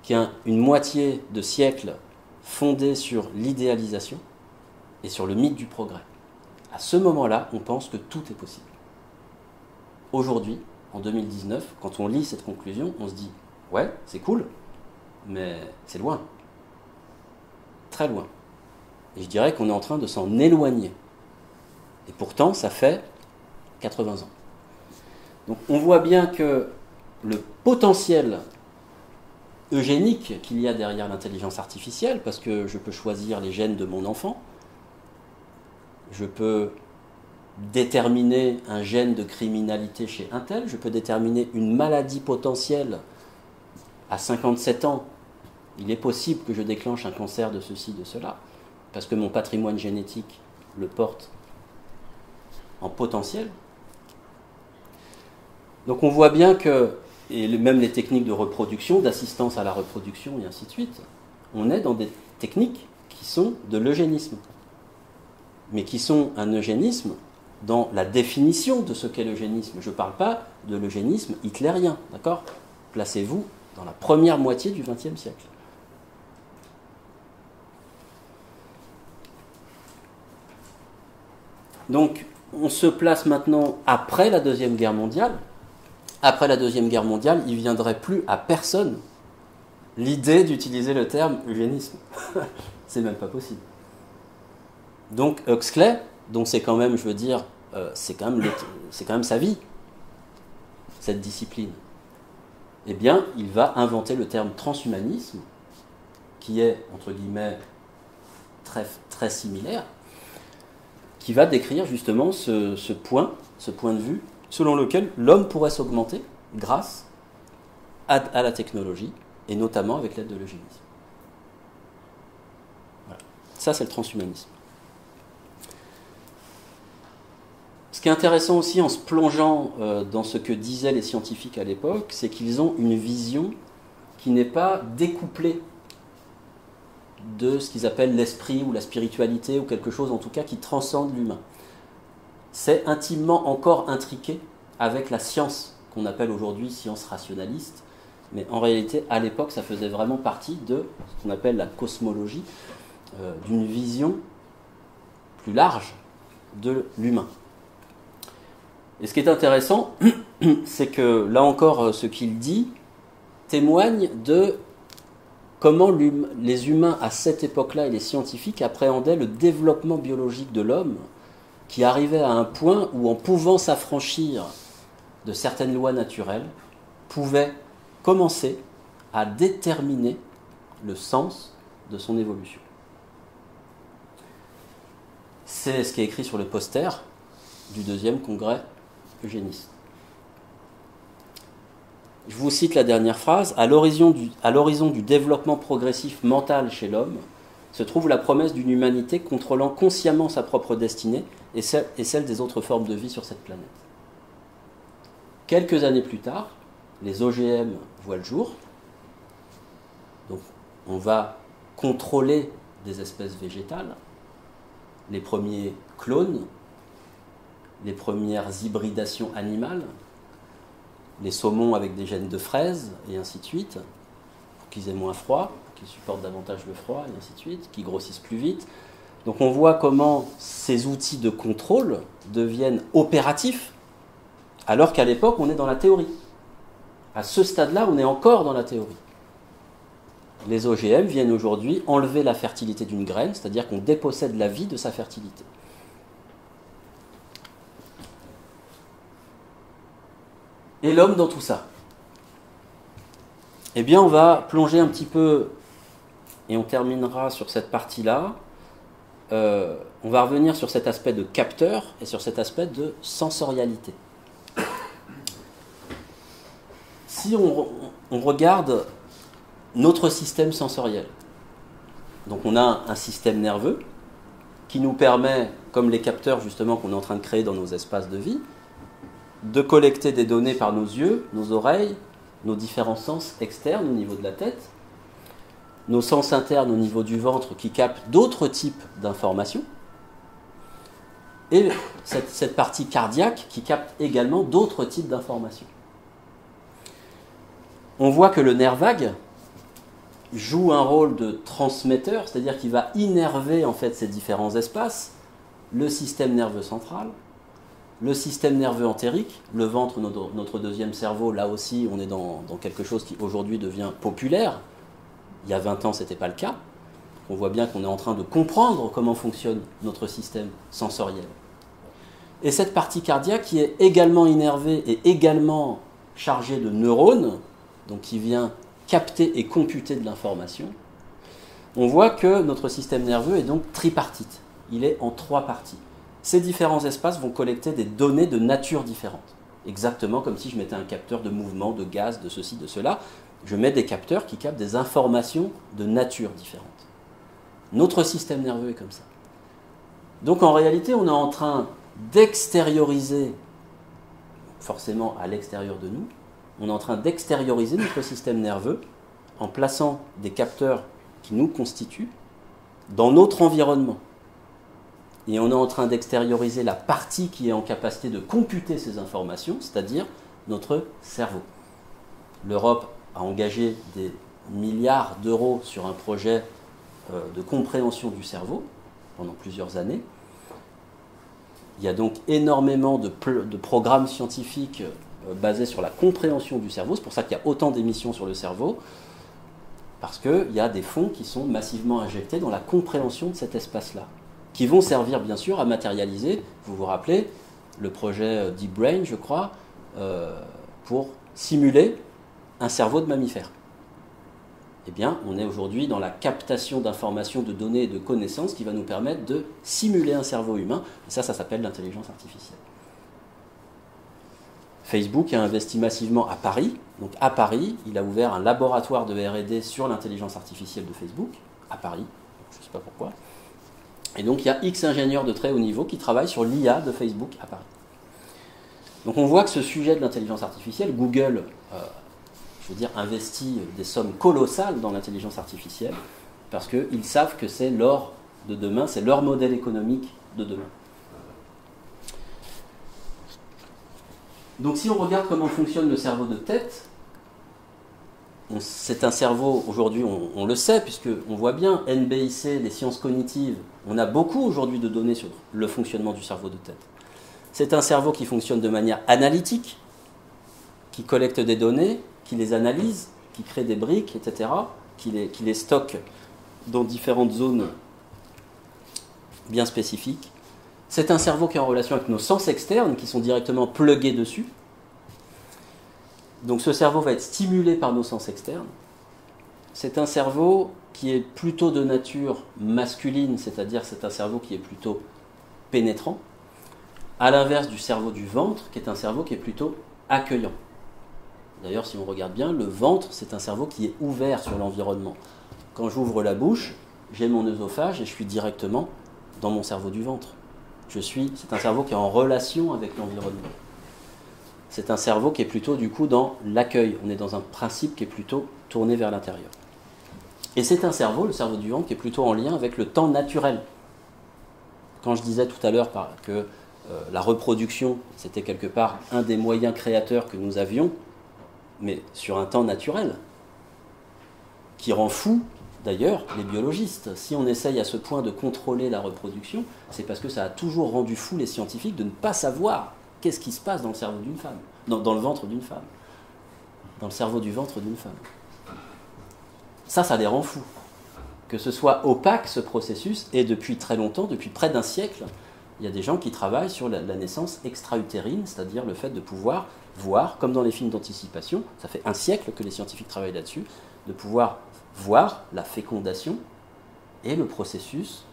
qui est une moitié de siècle fondée sur l'idéalisation et sur le mythe du progrès. À ce moment-là, on pense que tout est possible. Aujourd'hui, en 2019, quand on lit cette conclusion, on se dit « Ouais, c'est cool, mais c'est loin. Très loin. » Et je dirais qu'on est en train de s'en éloigner. Et pourtant, ça fait 80 ans. Donc on voit bien que le potentiel eugénique qu'il y a derrière l'intelligence artificielle, parce que je peux choisir les gènes de mon enfant, je peux déterminer un gène de criminalité chez un tel, je peux déterminer une maladie potentielle à 57 ans. Il est possible que je déclenche un cancer de ceci, de cela, parce que mon patrimoine génétique le porte en potentiel. Donc on voit bien que, et même les techniques de reproduction, d'assistance à la reproduction et ainsi de suite, on est dans des techniques qui sont de l'eugénisme, mais qui sont un eugénisme dans la définition de ce qu'est l'eugénisme. Je ne parle pas de l'eugénisme hitlérien, d'accord ? Placez-vous dans la première moitié du XXe siècle. Donc, on se place maintenant après la Deuxième Guerre mondiale. Après la Deuxième Guerre mondiale, il ne viendrait plus à personne l'idée d'utiliser le terme eugénisme. C'est même pas possible. Donc Huxley, dont c'est quand même, je veux dire, c'est quand même sa vie, cette discipline, eh bien, il va inventer le terme transhumanisme, qui est, entre guillemets, très, très similaire, qui va décrire justement ce point de vue, selon lequel l'homme pourrait s'augmenter grâce à la technologie, et notamment avec l'aide de l'eugénisme. Voilà. Ça, c'est le transhumanisme. Ce qui est intéressant aussi en se plongeant dans ce que disaient les scientifiques à l'époque, c'est qu'ils ont une vision qui n'est pas découplée de ce qu'ils appellent l'esprit ou la spiritualité, ou quelque chose en tout cas qui transcende l'humain. C'est intimement encore intriqué avec la science qu'on appelle aujourd'hui science rationaliste, mais en réalité, à l'époque, ça faisait vraiment partie de ce qu'on appelle la cosmologie, d'une vision plus large de l'humain. Et ce qui est intéressant, c'est que, là encore, ce qu'il dit témoigne de comment les humains, à cette époque-là, et les scientifiques appréhendaient le développement biologique de l'homme, qui arrivait à un point où, en pouvant s'affranchir de certaines lois naturelles, pouvait commencer à déterminer le sens de son évolution. C'est ce qui est écrit sur le poster du deuxième congrès eugéniste. Je vous cite la dernière phrase. À l'horizon du développement progressif mental chez l'homme se trouve la promesse d'une humanité contrôlant consciemment sa propre destinée et celle des autres formes de vie sur cette planète. Quelques années plus tard, les OGM voient le jour. Donc, on va contrôler des espèces végétales, les premiers clones, les premières hybridations animales, les saumons avec des gènes de fraises, et ainsi de suite, pour qu'ils aient moins froid, pour qu'ils supportent davantage le froid, et ainsi de suite, qu'ils grossissent plus vite. Donc on voit comment ces outils de contrôle deviennent opératifs, alors qu'à l'époque, on est dans la théorie. À ce stade-là, on est encore dans la théorie. Les OGM viennent aujourd'hui enlever la fertilité d'une graine, c'est-à-dire qu'on dépossède la vie de sa fertilité. Et l'homme dans tout ça? Eh bien, on va plonger un petit peu, et on terminera sur cette partie-là. On va revenir sur cet aspect de capteur et sur cet aspect de sensorialité. Si on regarde notre système sensoriel, donc on a un système nerveux qui nous permet, comme les capteurs justement qu'on est en train de créer dans nos espaces de vie, de collecter des données par nos yeux, nos oreilles, nos différents sens externes au niveau de la tête, nos sens internes au niveau du ventre qui captent d'autres types d'informations, et cette partie cardiaque qui capte également d'autres types d'informations. On voit que le nerf vague joue un rôle de transmetteur, c'est-à-dire qu'il va innerver en fait ces différents espaces, le système nerveux central, le système nerveux entérique, le ventre, notre deuxième cerveau, là aussi on est dans quelque chose qui aujourd'hui devient populaire. Il y a 20 ans ce n'était pas le cas. On voit bien qu'on est en train de comprendre comment fonctionne notre système sensoriel. Et cette partie cardiaque qui est également innervée et également chargée de neurones, donc qui vient capter et computer de l'information, on voit que notre système nerveux est donc tripartite. Il est en 3 parties. Ces différents espaces vont collecter des données de nature différente. Exactement comme si je mettais un capteur de mouvement, de gaz, de ceci, de cela. Je mets des capteurs qui captent des informations de nature différente. Notre système nerveux est comme ça. Donc en réalité, on est en train d'extérioriser, forcément à l'extérieur de nous, on est en train d'extérioriser notre système nerveux en plaçant des capteurs qui nous constituent dans notre environnement. Et on est en train d'extérioriser la partie qui est en capacité de computer ces informations, c'est-à-dire notre cerveau. L'Europe a engagé des milliards d'euros sur un projet de compréhension du cerveau pendant plusieurs années. Il y a donc énormément de programmes scientifiques basés sur la compréhension du cerveau. C'est pour ça qu'il y a autant d'émissions sur le cerveau, parce qu'il y a des fonds qui sont massivement injectés dans la compréhension de cet espace-là, qui vont servir bien sûr à matérialiser, vous vous rappelez, le projet Deep Brain, je crois, pour simuler un cerveau de mammifère. Eh bien, on est aujourd'hui dans la captation d'informations, de données et de connaissances qui va nous permettre de simuler un cerveau humain. Et ça s'appelle l'intelligence artificielle. Facebook a investi massivement à Paris. Donc à Paris, il a ouvert un laboratoire de R&D sur l'intelligence artificielle de Facebook, à Paris, je ne sais pas pourquoi. Et donc il y a X ingénieurs de très haut niveau qui travaillent sur l'IA de Facebook à Paris. Donc on voit que ce sujet de l'intelligence artificielle, Google, investit des sommes colossales dans l'intelligence artificielle, parce qu'ils savent que c'est l'or de demain, c'est leur modèle économique de demain. Donc si on regarde comment fonctionne le cerveau de tête, c'est un cerveau, aujourd'hui on le sait, puisqu'on voit bien, NBIC, les sciences cognitives, on a beaucoup aujourd'hui de données sur le fonctionnement du cerveau de tête. C'est un cerveau qui fonctionne de manière analytique, qui collecte des données, qui les analyse, qui crée des briques, etc., qui les stocke dans différentes zones bien spécifiques. C'est un cerveau qui est en relation avec nos sens externes, qui sont directement plugués dessus. Donc ce cerveau va être stimulé par nos sens externes. C'est un cerveau qui est plutôt de nature masculine, c'est-à-dire c'est un cerveau qui est plutôt pénétrant, à l'inverse du cerveau du ventre, qui est un cerveau qui est plutôt accueillant. D'ailleurs, si on regarde bien, le ventre, c'est un cerveau qui est ouvert sur l'environnement. Quand j'ouvre la bouche, j'ai mon œsophage et je suis directement dans mon cerveau du ventre. C'est un cerveau qui est en relation avec l'environnement. C'est un cerveau qui est plutôt du coup dans l'accueil. On est dans un principe qui est plutôt tourné vers l'intérieur. Et c'est un cerveau, le cerveau du ventre, qui est plutôt en lien avec le temps naturel. Quand je disais tout à l'heure que la reproduction, c'était quelque part un des moyens créateurs que nous avions, mais sur un temps naturel, qui rend fou d'ailleurs les biologistes. Si on essaye à ce point de contrôler la reproduction, c'est parce que ça a toujours rendu fou les scientifiques de ne pas savoir qu'est-ce qui se passe dans le cerveau d'une femme, dans le ventre d'une femme, dans le cerveau du ventre d'une femme. Ça les rend fous. Que ce soit opaque ce processus, et depuis très longtemps, depuis près d'un siècle, il y a des gens qui travaillent sur la naissance extra-utérine, c'est-à-dire le fait de pouvoir voir, comme dans les films d'anticipation, ça fait un siècle que les scientifiques travaillent là-dessus, de pouvoir voir la fécondation et le processus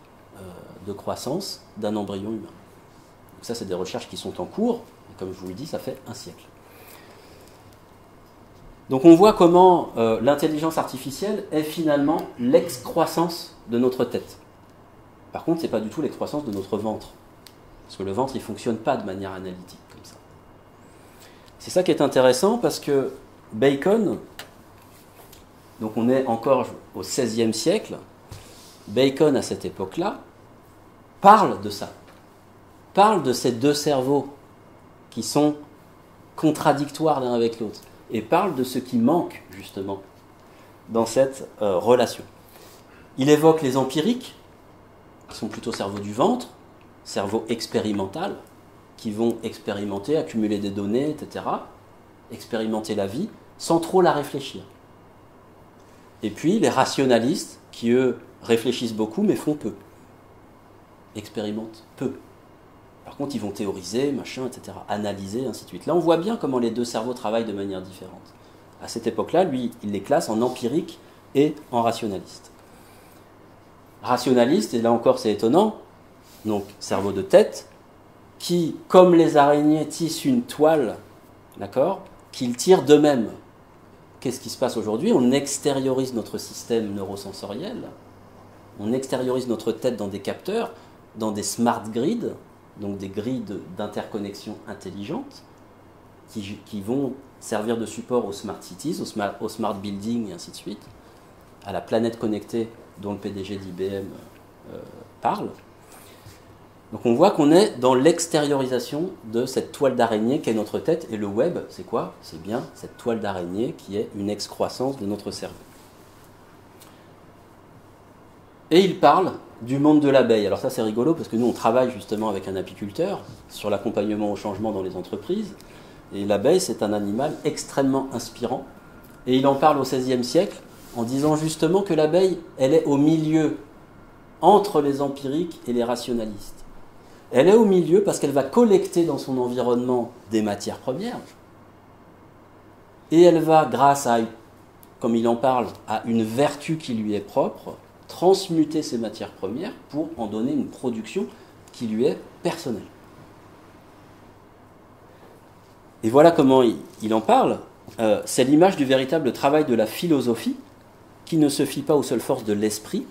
de croissance d'un embryon humain. Donc ça, c'est des recherches qui sont en cours, et comme je vous l'ai dit, ça fait un siècle. Donc on voit comment l'intelligence artificielle est finalement l'excroissance de notre tête. Par contre, ce n'est pas du tout l'excroissance de notre ventre. Parce que le ventre, il ne fonctionne pas de manière analytique comme ça. C'est ça qui est intéressant parce que Bacon, donc on est encore au XVIe siècle, Bacon à cette époque-là parle de ça, parle de ces deux cerveaux qui sont contradictoires l'un avec l'autre et parle de ce qui manque justement dans cette relation. Il évoque les empiriques, qui sont plutôt cerveau du ventre, cerveau expérimental, qui vont expérimenter, accumuler des données, etc., expérimenter la vie, sans trop la réfléchir. Et puis les rationalistes, qui eux réfléchissent beaucoup, mais font peu, expérimentent peu. Par contre, ils vont théoriser, machin, etc., analyser, ainsi de suite. Là, on voit bien comment les deux cerveaux travaillent de manière différente. À cette époque-là, lui, il les classe en empirique et en rationaliste. Rationaliste, et là encore c'est étonnant, donc cerveau de tête, qui, comme les araignées, tissent une toile, d'accord, qu'ils tirent d'eux-mêmes. Qu'est-ce qui se passe aujourd'hui? On extériorise notre système neurosensoriel, on extériorise notre tête dans des capteurs, dans des smart grids, donc des grilles d'interconnexion intelligentes, qui vont servir de support aux smart cities, aux smart buildings, et ainsi de suite, à la planète connectée dont le PDG d'IBM parle. Donc on voit qu'on est dans l'extériorisation de cette toile d'araignée qu'est notre tête, et le web, c'est quoi? C'est bien cette toile d'araignée qui est une excroissance de notre cerveau. Et il parle du monde de l'abeille. Alors ça c'est rigolo parce que nous on travaille justement avec un apiculteur sur l'accompagnement au changement dans les entreprises, et l'abeille c'est un animal extrêmement inspirant, et il en parle au XVIe siècle en disant justement que l'abeille, elle est au milieu entre les empiriques et les rationalistes. Elle est au milieu parce qu'elle va collecter dans son environnement des matières premières, et elle va, grâce à, comme il en parle, à une vertu qui lui est propre, transmuter ces matières premières pour en donner une production qui lui est personnelle. Et voilà comment il en parle. C'est l'image du véritable travail de la philosophie, qui ne se fie pas aux seules forces de l'esprit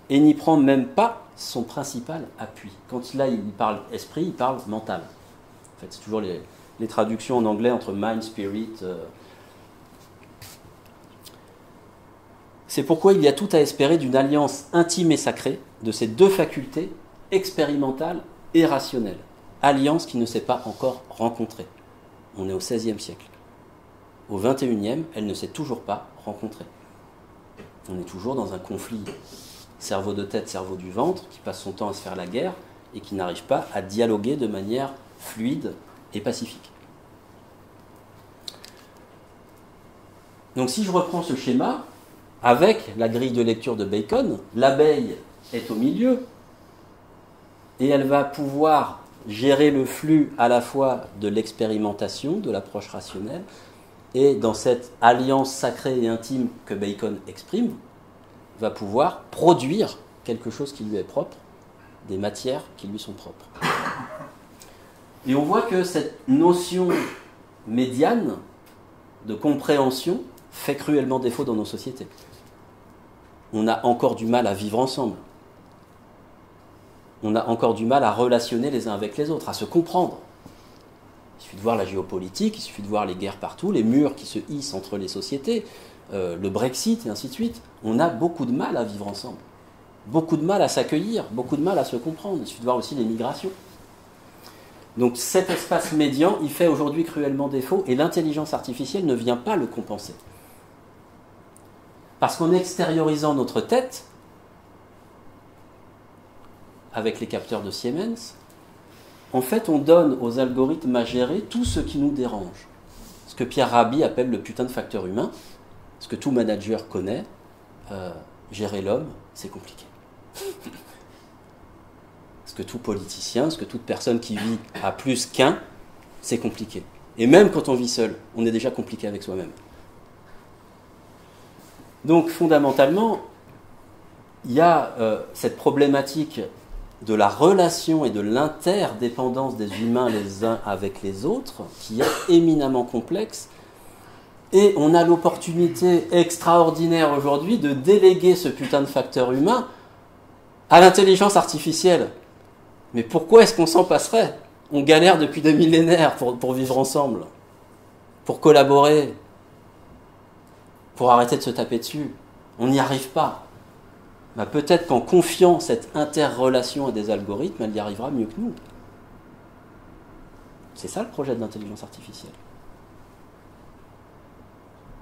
et n'y prend même pas son principal appui. Quand là il parle esprit, il parle mental. En fait, c'est toujours les traductions en anglais entre mind, spirit. C'est pourquoi il y a tout à espérer d'une alliance intime et sacrée de ces deux facultés, expérimentales et rationnelles. Alliance qui ne s'est pas encore rencontrée. On est au XVIe siècle. Au XXIe, elle ne s'est toujours pas rencontrée. On est toujours dans un conflit cerveau de tête, cerveau du ventre, qui passe son temps à se faire la guerre et qui n'arrive pas à dialoguer de manière fluide et pacifique. Donc si je reprends ce schéma, avec la grille de lecture de Bacon, l'abeille est au milieu et elle va pouvoir gérer le flux à la fois de l'expérimentation, de l'approche rationnelle, et dans cette alliance sacrée et intime que Bacon exprime, va pouvoir produire quelque chose qui lui est propre, des matières qui lui sont propres. Et on voit que cette notion médiane de compréhension fait cruellement défaut dans nos sociétés. On a encore du mal à vivre ensemble. On a encore du mal à relationner les uns avec les autres, à se comprendre. Il suffit de voir la géopolitique, il suffit de voir les guerres partout, les murs qui se hissent entre les sociétés, le Brexit et ainsi de suite. On a beaucoup de mal à vivre ensemble, beaucoup de mal à s'accueillir, beaucoup de mal à se comprendre. Il suffit de voir aussi les migrations. Donc cet espace médian, il fait aujourd'hui cruellement défaut et l'intelligence artificielle ne vient pas le compenser. Parce qu'en extériorisant notre tête, avec les capteurs de Siemens, en fait, on donne aux algorithmes à gérer tout ce qui nous dérange. Ce que Pierre Rabhi appelle le putain de facteur humain, ce que tout manager connaît, gérer l'homme, c'est compliqué. Ce que tout politicien, ce que toute personne qui vit à plus qu'un, c'est compliqué. Et même quand on vit seul, on est déjà compliqué avec soi-même. Donc, fondamentalement, il y a cette problématique de la relation et de l'interdépendance des humains les uns avec les autres, qui est éminemment complexe, et on a l'opportunité extraordinaire aujourd'hui de déléguer ce putain de facteur humain à l'intelligence artificielle. Mais pourquoi est-ce qu'on s'en passerait? On galère depuis des millénaires pour vivre ensemble, pour collaborer, pour arrêter de se taper dessus. On n'y arrive pas. Bah, peut-être qu'en confiant cette interrelation à des algorithmes, elle y arrivera mieux que nous. C'est ça le projet de l'intelligence artificielle.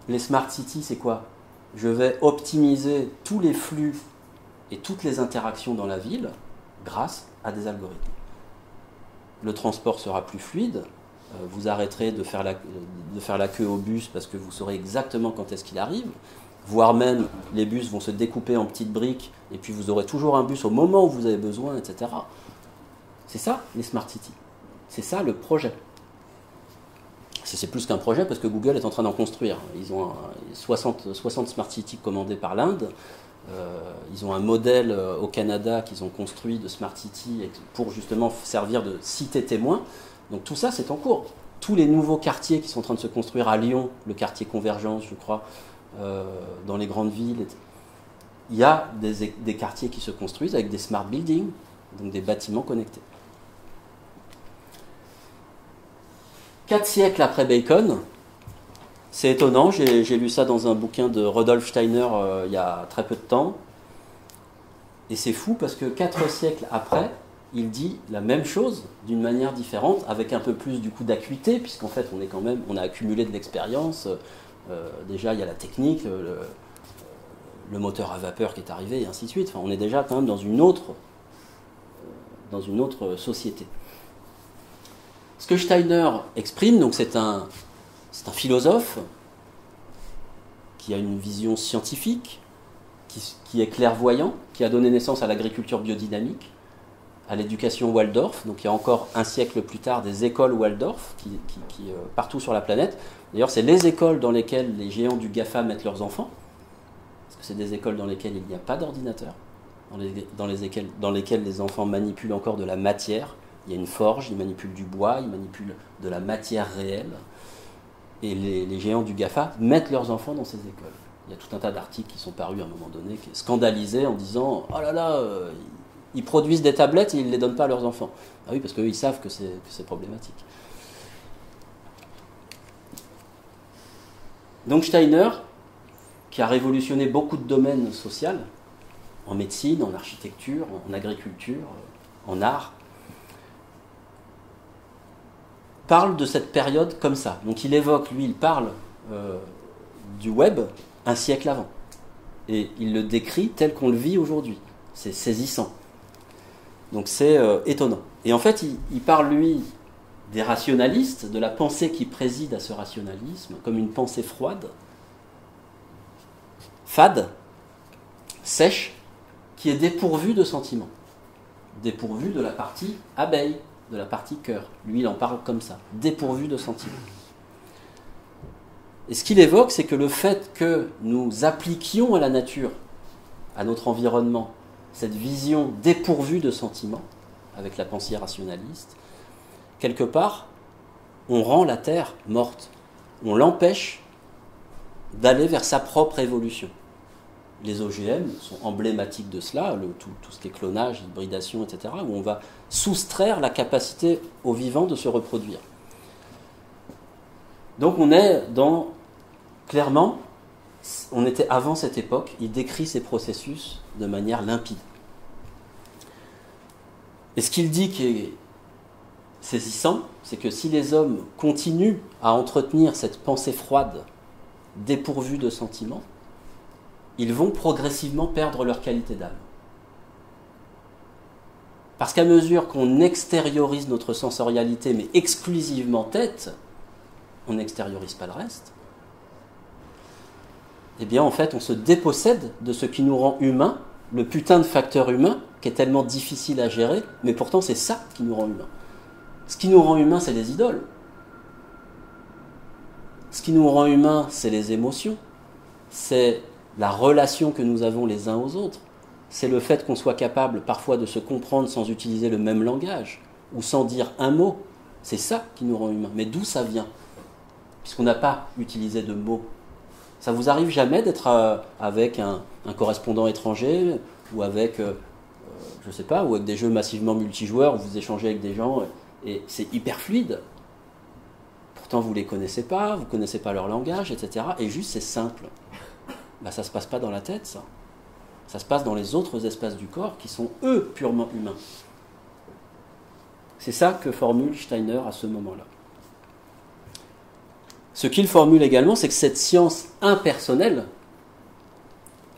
Les smart cities, c'est quoi? Je vais optimiser tous les flux et toutes les interactions dans la ville grâce à des algorithmes. Le transport sera plus fluide, vous arrêterez de faire la queue au bus parce que vous saurez exactement quand est-ce qu'il arrive, voire même les bus vont se découper en petites briques et puis vous aurez toujours un bus au moment où vous avez besoin, etc. C'est ça les smart cities. C'est ça le projet. C'est plus qu'un projet parce que Google est en train d'en construire. Ils ont 60 smart cities commandées par l'Inde. Ils ont un modèle au Canada qu'ils ont construit de smart city pour justement servir de cité témoin. Donc tout ça, c'est en cours. Tous les nouveaux quartiers qui sont en train de se construire à Lyon, le quartier Convergence, je crois, dans les grandes villes, il y a des quartiers qui se construisent avec des smart buildings, donc des bâtiments connectés. 4 siècles après Bacon, c'est étonnant, j'ai lu ça dans un bouquin de Rudolf Steiner il y a très peu de temps, et c'est fou parce que 4 siècles après, il dit la même chose d'une manière différente, avec un peu plus du coup d'acuité, puisqu'en fait on a accumulé de l'expérience, déjà il y a la technique, le moteur à vapeur qui est arrivé, et ainsi de suite, enfin, on est déjà quand même dans une autre société. Ce que Steiner exprime, donc c'est un philosophe qui a une vision scientifique, qui est clairvoyant, qui a donné naissance à l'agriculture biodynamique, à l'éducation Waldorf. Donc il y a encore un siècle plus tard des écoles Waldorf qui partout sur la planète. D'ailleurs, c'est les écoles dans lesquelles les géants du GAFA mettent leurs enfants, parce que c'est des écoles dans lesquelles il n'y a pas d'ordinateur, dans lesquelles les enfants manipulent encore de la matière. Il y a une forge, ils manipulent du bois, ils manipulent de la matière réelle. Et les géants du GAFA mettent leurs enfants dans ces écoles. Il y a tout un tas d'articles qui sont parus à un moment donné, qui scandalisés en disant « Oh là là, ils produisent des tablettes et ils ne les donnent pas à leurs enfants. » Ah oui, parce qu'eux, ils savent que c'est problématique. Donc Steiner, qui a révolutionné beaucoup de domaines sociaux, en médecine, en architecture, en agriculture, en art, parle de cette période comme ça. Donc il évoque, lui, il parle du web un siècle avant. Et il le décrit tel qu'on le vit aujourd'hui. C'est saisissant. Donc c'est étonnant. Et en fait, il parle, lui, des rationalistes, de la pensée qui préside à ce rationalisme, comme une pensée froide, fade, sèche, qui est dépourvue de sentiments. Dépourvue de la partie abeille, de la partie cœur. Lui, il en parle comme ça, dépourvu de sentiments. Et ce qu'il évoque, c'est que le fait que nous appliquions à la nature, à notre environnement, cette vision dépourvue de sentiments, avec la pensée rationaliste, quelque part, on rend la Terre morte. On l'empêche d'aller vers sa propre évolution. Les OGM sont emblématiques de cela, tout ce qui est clonage, hybridation, etc., où on va soustraire la capacité aux vivants de se reproduire. Donc on est dans, clairement, on était avant cette époque, il décrit ces processus de manière limpide. Et ce qu'il dit qui est saisissant, c'est que si les hommes continuent à entretenir cette pensée froide, dépourvue de sentiments, ils vont progressivement perdre leur qualité d'âme. Parce qu'à mesure qu'on extériorise notre sensorialité, mais exclusivement tête, on n'extériorise pas le reste, eh bien en fait on se dépossède de ce qui nous rend humains, le putain de facteur humain, qui est tellement difficile à gérer, mais pourtant c'est ça qui nous rend humains. Ce qui nous rend humains, c'est les idoles. Ce qui nous rend humains, c'est les émotions, c'est la relation que nous avons les uns aux autres, c'est le fait qu'on soit capable parfois de se comprendre sans utiliser le même langage, ou sans dire un mot. C'est ça qui nous rend humains. Mais d'où ça vient? Puisqu'on n'a pas utilisé de mots. Ça vous arrive jamais d'être avec un correspondant étranger, ou avec je sais pas, ou avec des jeux massivement multijoueurs où vous échangez avec des gens et c'est hyper fluide. Pourtant, vous ne les connaissez pas, vous ne connaissez pas leur langage, etc. Et juste, c'est simple. Bah, ça ne se passe pas dans la tête, ça. Ça se passe dans les autres espaces du corps qui sont, eux, purement humains. C'est ça que formule Steiner à ce moment-là. Ce qu'il formule également, c'est que cette science impersonnelle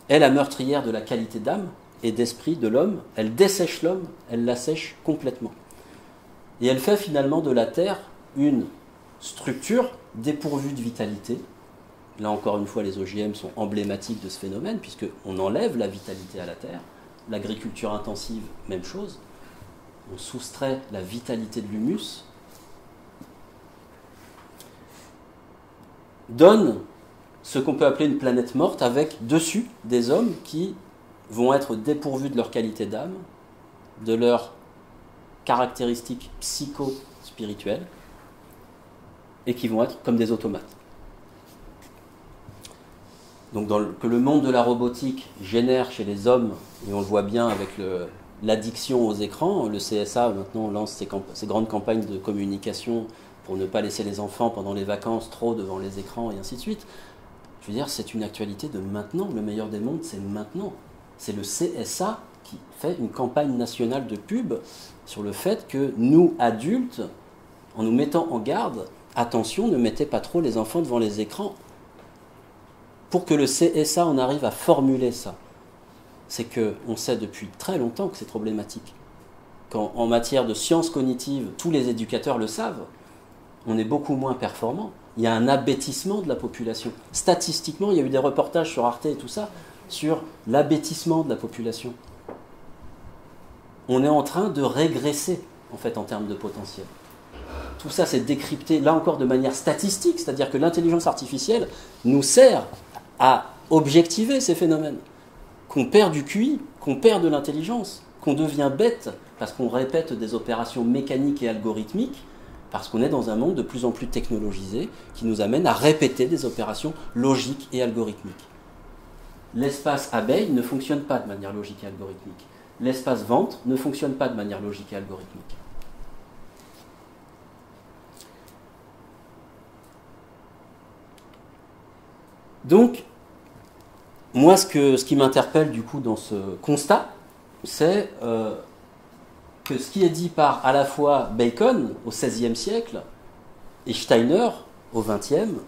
est la meurtrière de la qualité d'âme et d'esprit de l'homme. Elle dessèche l'homme, elle l'assèche complètement. Et elle fait finalement de la Terre une structure dépourvue de vitalité. Là encore une fois, les OGM sont emblématiques de ce phénomène, puisqu'on enlève la vitalité à la Terre. L'agriculture intensive, même chose. On soustrait la vitalité de l'humus. Donne ce qu'on peut appeler une planète morte, avec dessus des hommes qui vont être dépourvus de leur qualité d'âme, de leurs caractéristiques psycho-spirituelles, et qui vont être comme des automates. Donc que le monde de la robotique génère chez les hommes, et on le voit bien avec l'addiction aux écrans, le CSA maintenant lance ses grandes campagnes de communication pour ne pas laisser les enfants pendant les vacances trop devant les écrans et ainsi de suite. Je veux dire, c'est une actualité de maintenant. Le meilleur des mondes, c'est maintenant. C'est le CSA qui fait une campagne nationale de pub sur le fait que nous, adultes, en nous mettant en garde, attention, ne mettez pas trop les enfants devant les écrans. Pour que le CSA en arrive à formuler ça, c'est qu'on sait depuis très longtemps que c'est problématique. En matière de sciences cognitives, tous les éducateurs le savent, on est beaucoup moins performant. Il y a un abêtissement de la population. Statistiquement, il y a eu des reportages sur Arte et tout ça, sur l'abêtissement de la population. On est en train de régresser, en fait, en termes de potentiel. Tout ça, c'est décrypté, là encore, de manière statistique, c'est-à-dire que l'intelligence artificielle nous sert à objectiver ces phénomènes. Qu'on perd du QI, qu'on perd de l'intelligence, qu'on devient bête parce qu'on répète des opérations mécaniques et algorithmiques, parce qu'on est dans un monde de plus en plus technologisé qui nous amène à répéter des opérations logiques et algorithmiques. L'espace abeille ne fonctionne pas de manière logique et algorithmique. L'espace ventre ne fonctionne pas de manière logique et algorithmique. Donc, moi, ce qui m'interpelle du coup dans ce constat, c'est que ce qui est dit par à la fois Bacon au XVIe siècle et Steiner au XXe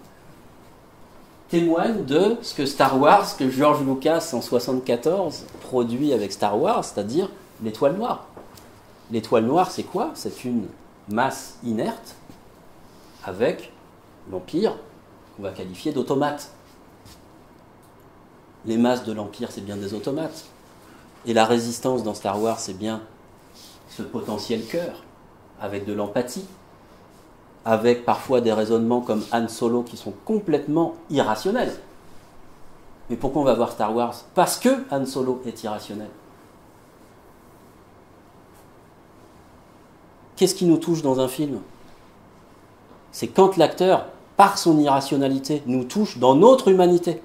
témoigne de ce que Star Wars, que George Lucas en 1974 produit avec Star Wars, c'est-à-dire l'étoile noire. L'étoile noire, c'est quoi? C'est une masse inerte avec l'Empire qu'on va qualifier d'automate. Les masses de l'Empire, c'est bien des automates. Et la résistance dans Star Wars, c'est bien ce potentiel cœur, avec de l'empathie, avec parfois des raisonnements comme Han Solo qui sont complètement irrationnels. Mais pourquoi on va voir Star Wars? Parce que Han Solo est irrationnel. Qu'est-ce qui nous touche dans un film? C'est quand l'acteur, par son irrationalité, nous touche dans notre humanité.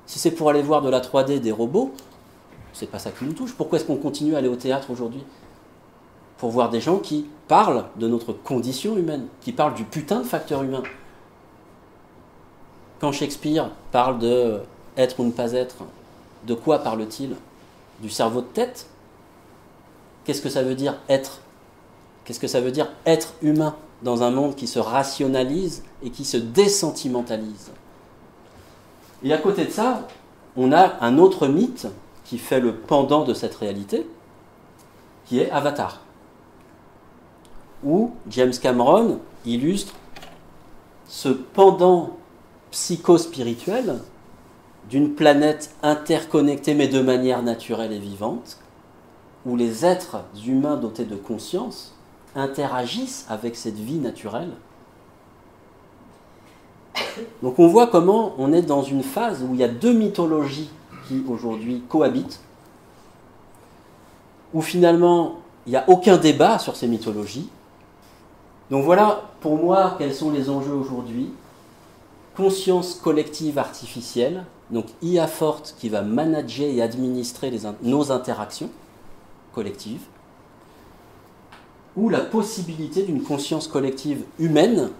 Si c'est pour aller voir de la 3D des robots, c'est pas ça qui nous touche. Pourquoi est-ce qu'on continue à aller au théâtre aujourd'hui? Pour voir des gens qui parlent de notre condition humaine, qui parlent du putain de facteur humain. Quand Shakespeare parle de être ou ne pas être, de quoi parle-t-il? Du cerveau de tête? Qu'est-ce que ça veut dire être? Qu'est-ce que ça veut dire être humain dans un monde qui se rationalise et qui se désentimentalise? Et à côté de ça, on a un autre mythe qui fait le pendant de cette réalité, qui est Avatar, où James Cameron illustre ce pendant psycho-spirituel d'une planète interconnectée mais de manière naturelle et vivante, où les êtres humains dotés de conscience interagissent avec cette vie naturelle. Donc on voit comment on est dans une phase où il y a deux mythologies qui aujourd'hui cohabitent, où finalement il n'y a aucun débat sur ces mythologies. Donc voilà pour moi quels sont les enjeux aujourd'hui. Conscience collective artificielle, Donc IA forte qui va manager et administrer nos interactions collectives, ou la possibilité d'une conscience collective humaine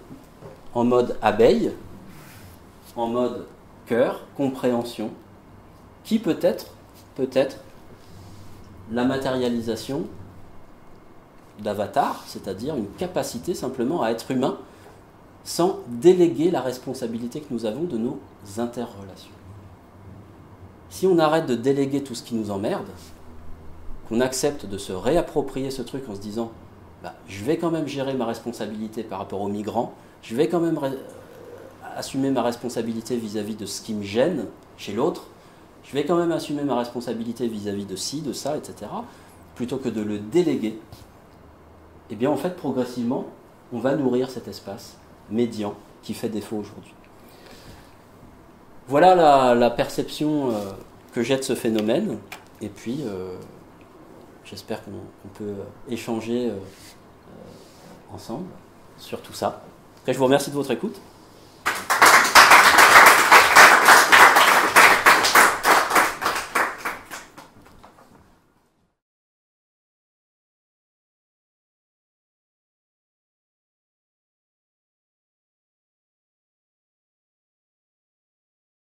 en mode abeille, en mode cœur, compréhension, qui peut être la matérialisation d'avatar, c'est-à-dire une capacité simplement à être humain sans déléguer la responsabilité que nous avons de nos interrelations. Si on arrête de déléguer tout ce qui nous emmerde, qu'on accepte de se réapproprier ce truc en se disant je vais quand même gérer ma responsabilité par rapport aux migrants, je vais quand même assumer ma responsabilité vis-à-vis de ce qui me gêne chez l'autre, je vais quand même assumer ma responsabilité vis-à-vis de ci, de ça, etc., plutôt que de le déléguer, eh bien en fait progressivement, on va nourrir cet espace médian qui fait défaut aujourd'hui. Voilà la perception que j'ai de ce phénomène, et puis j'espère qu'on peut échanger ensemble sur tout ça. Après, je vous remercie de votre écoute.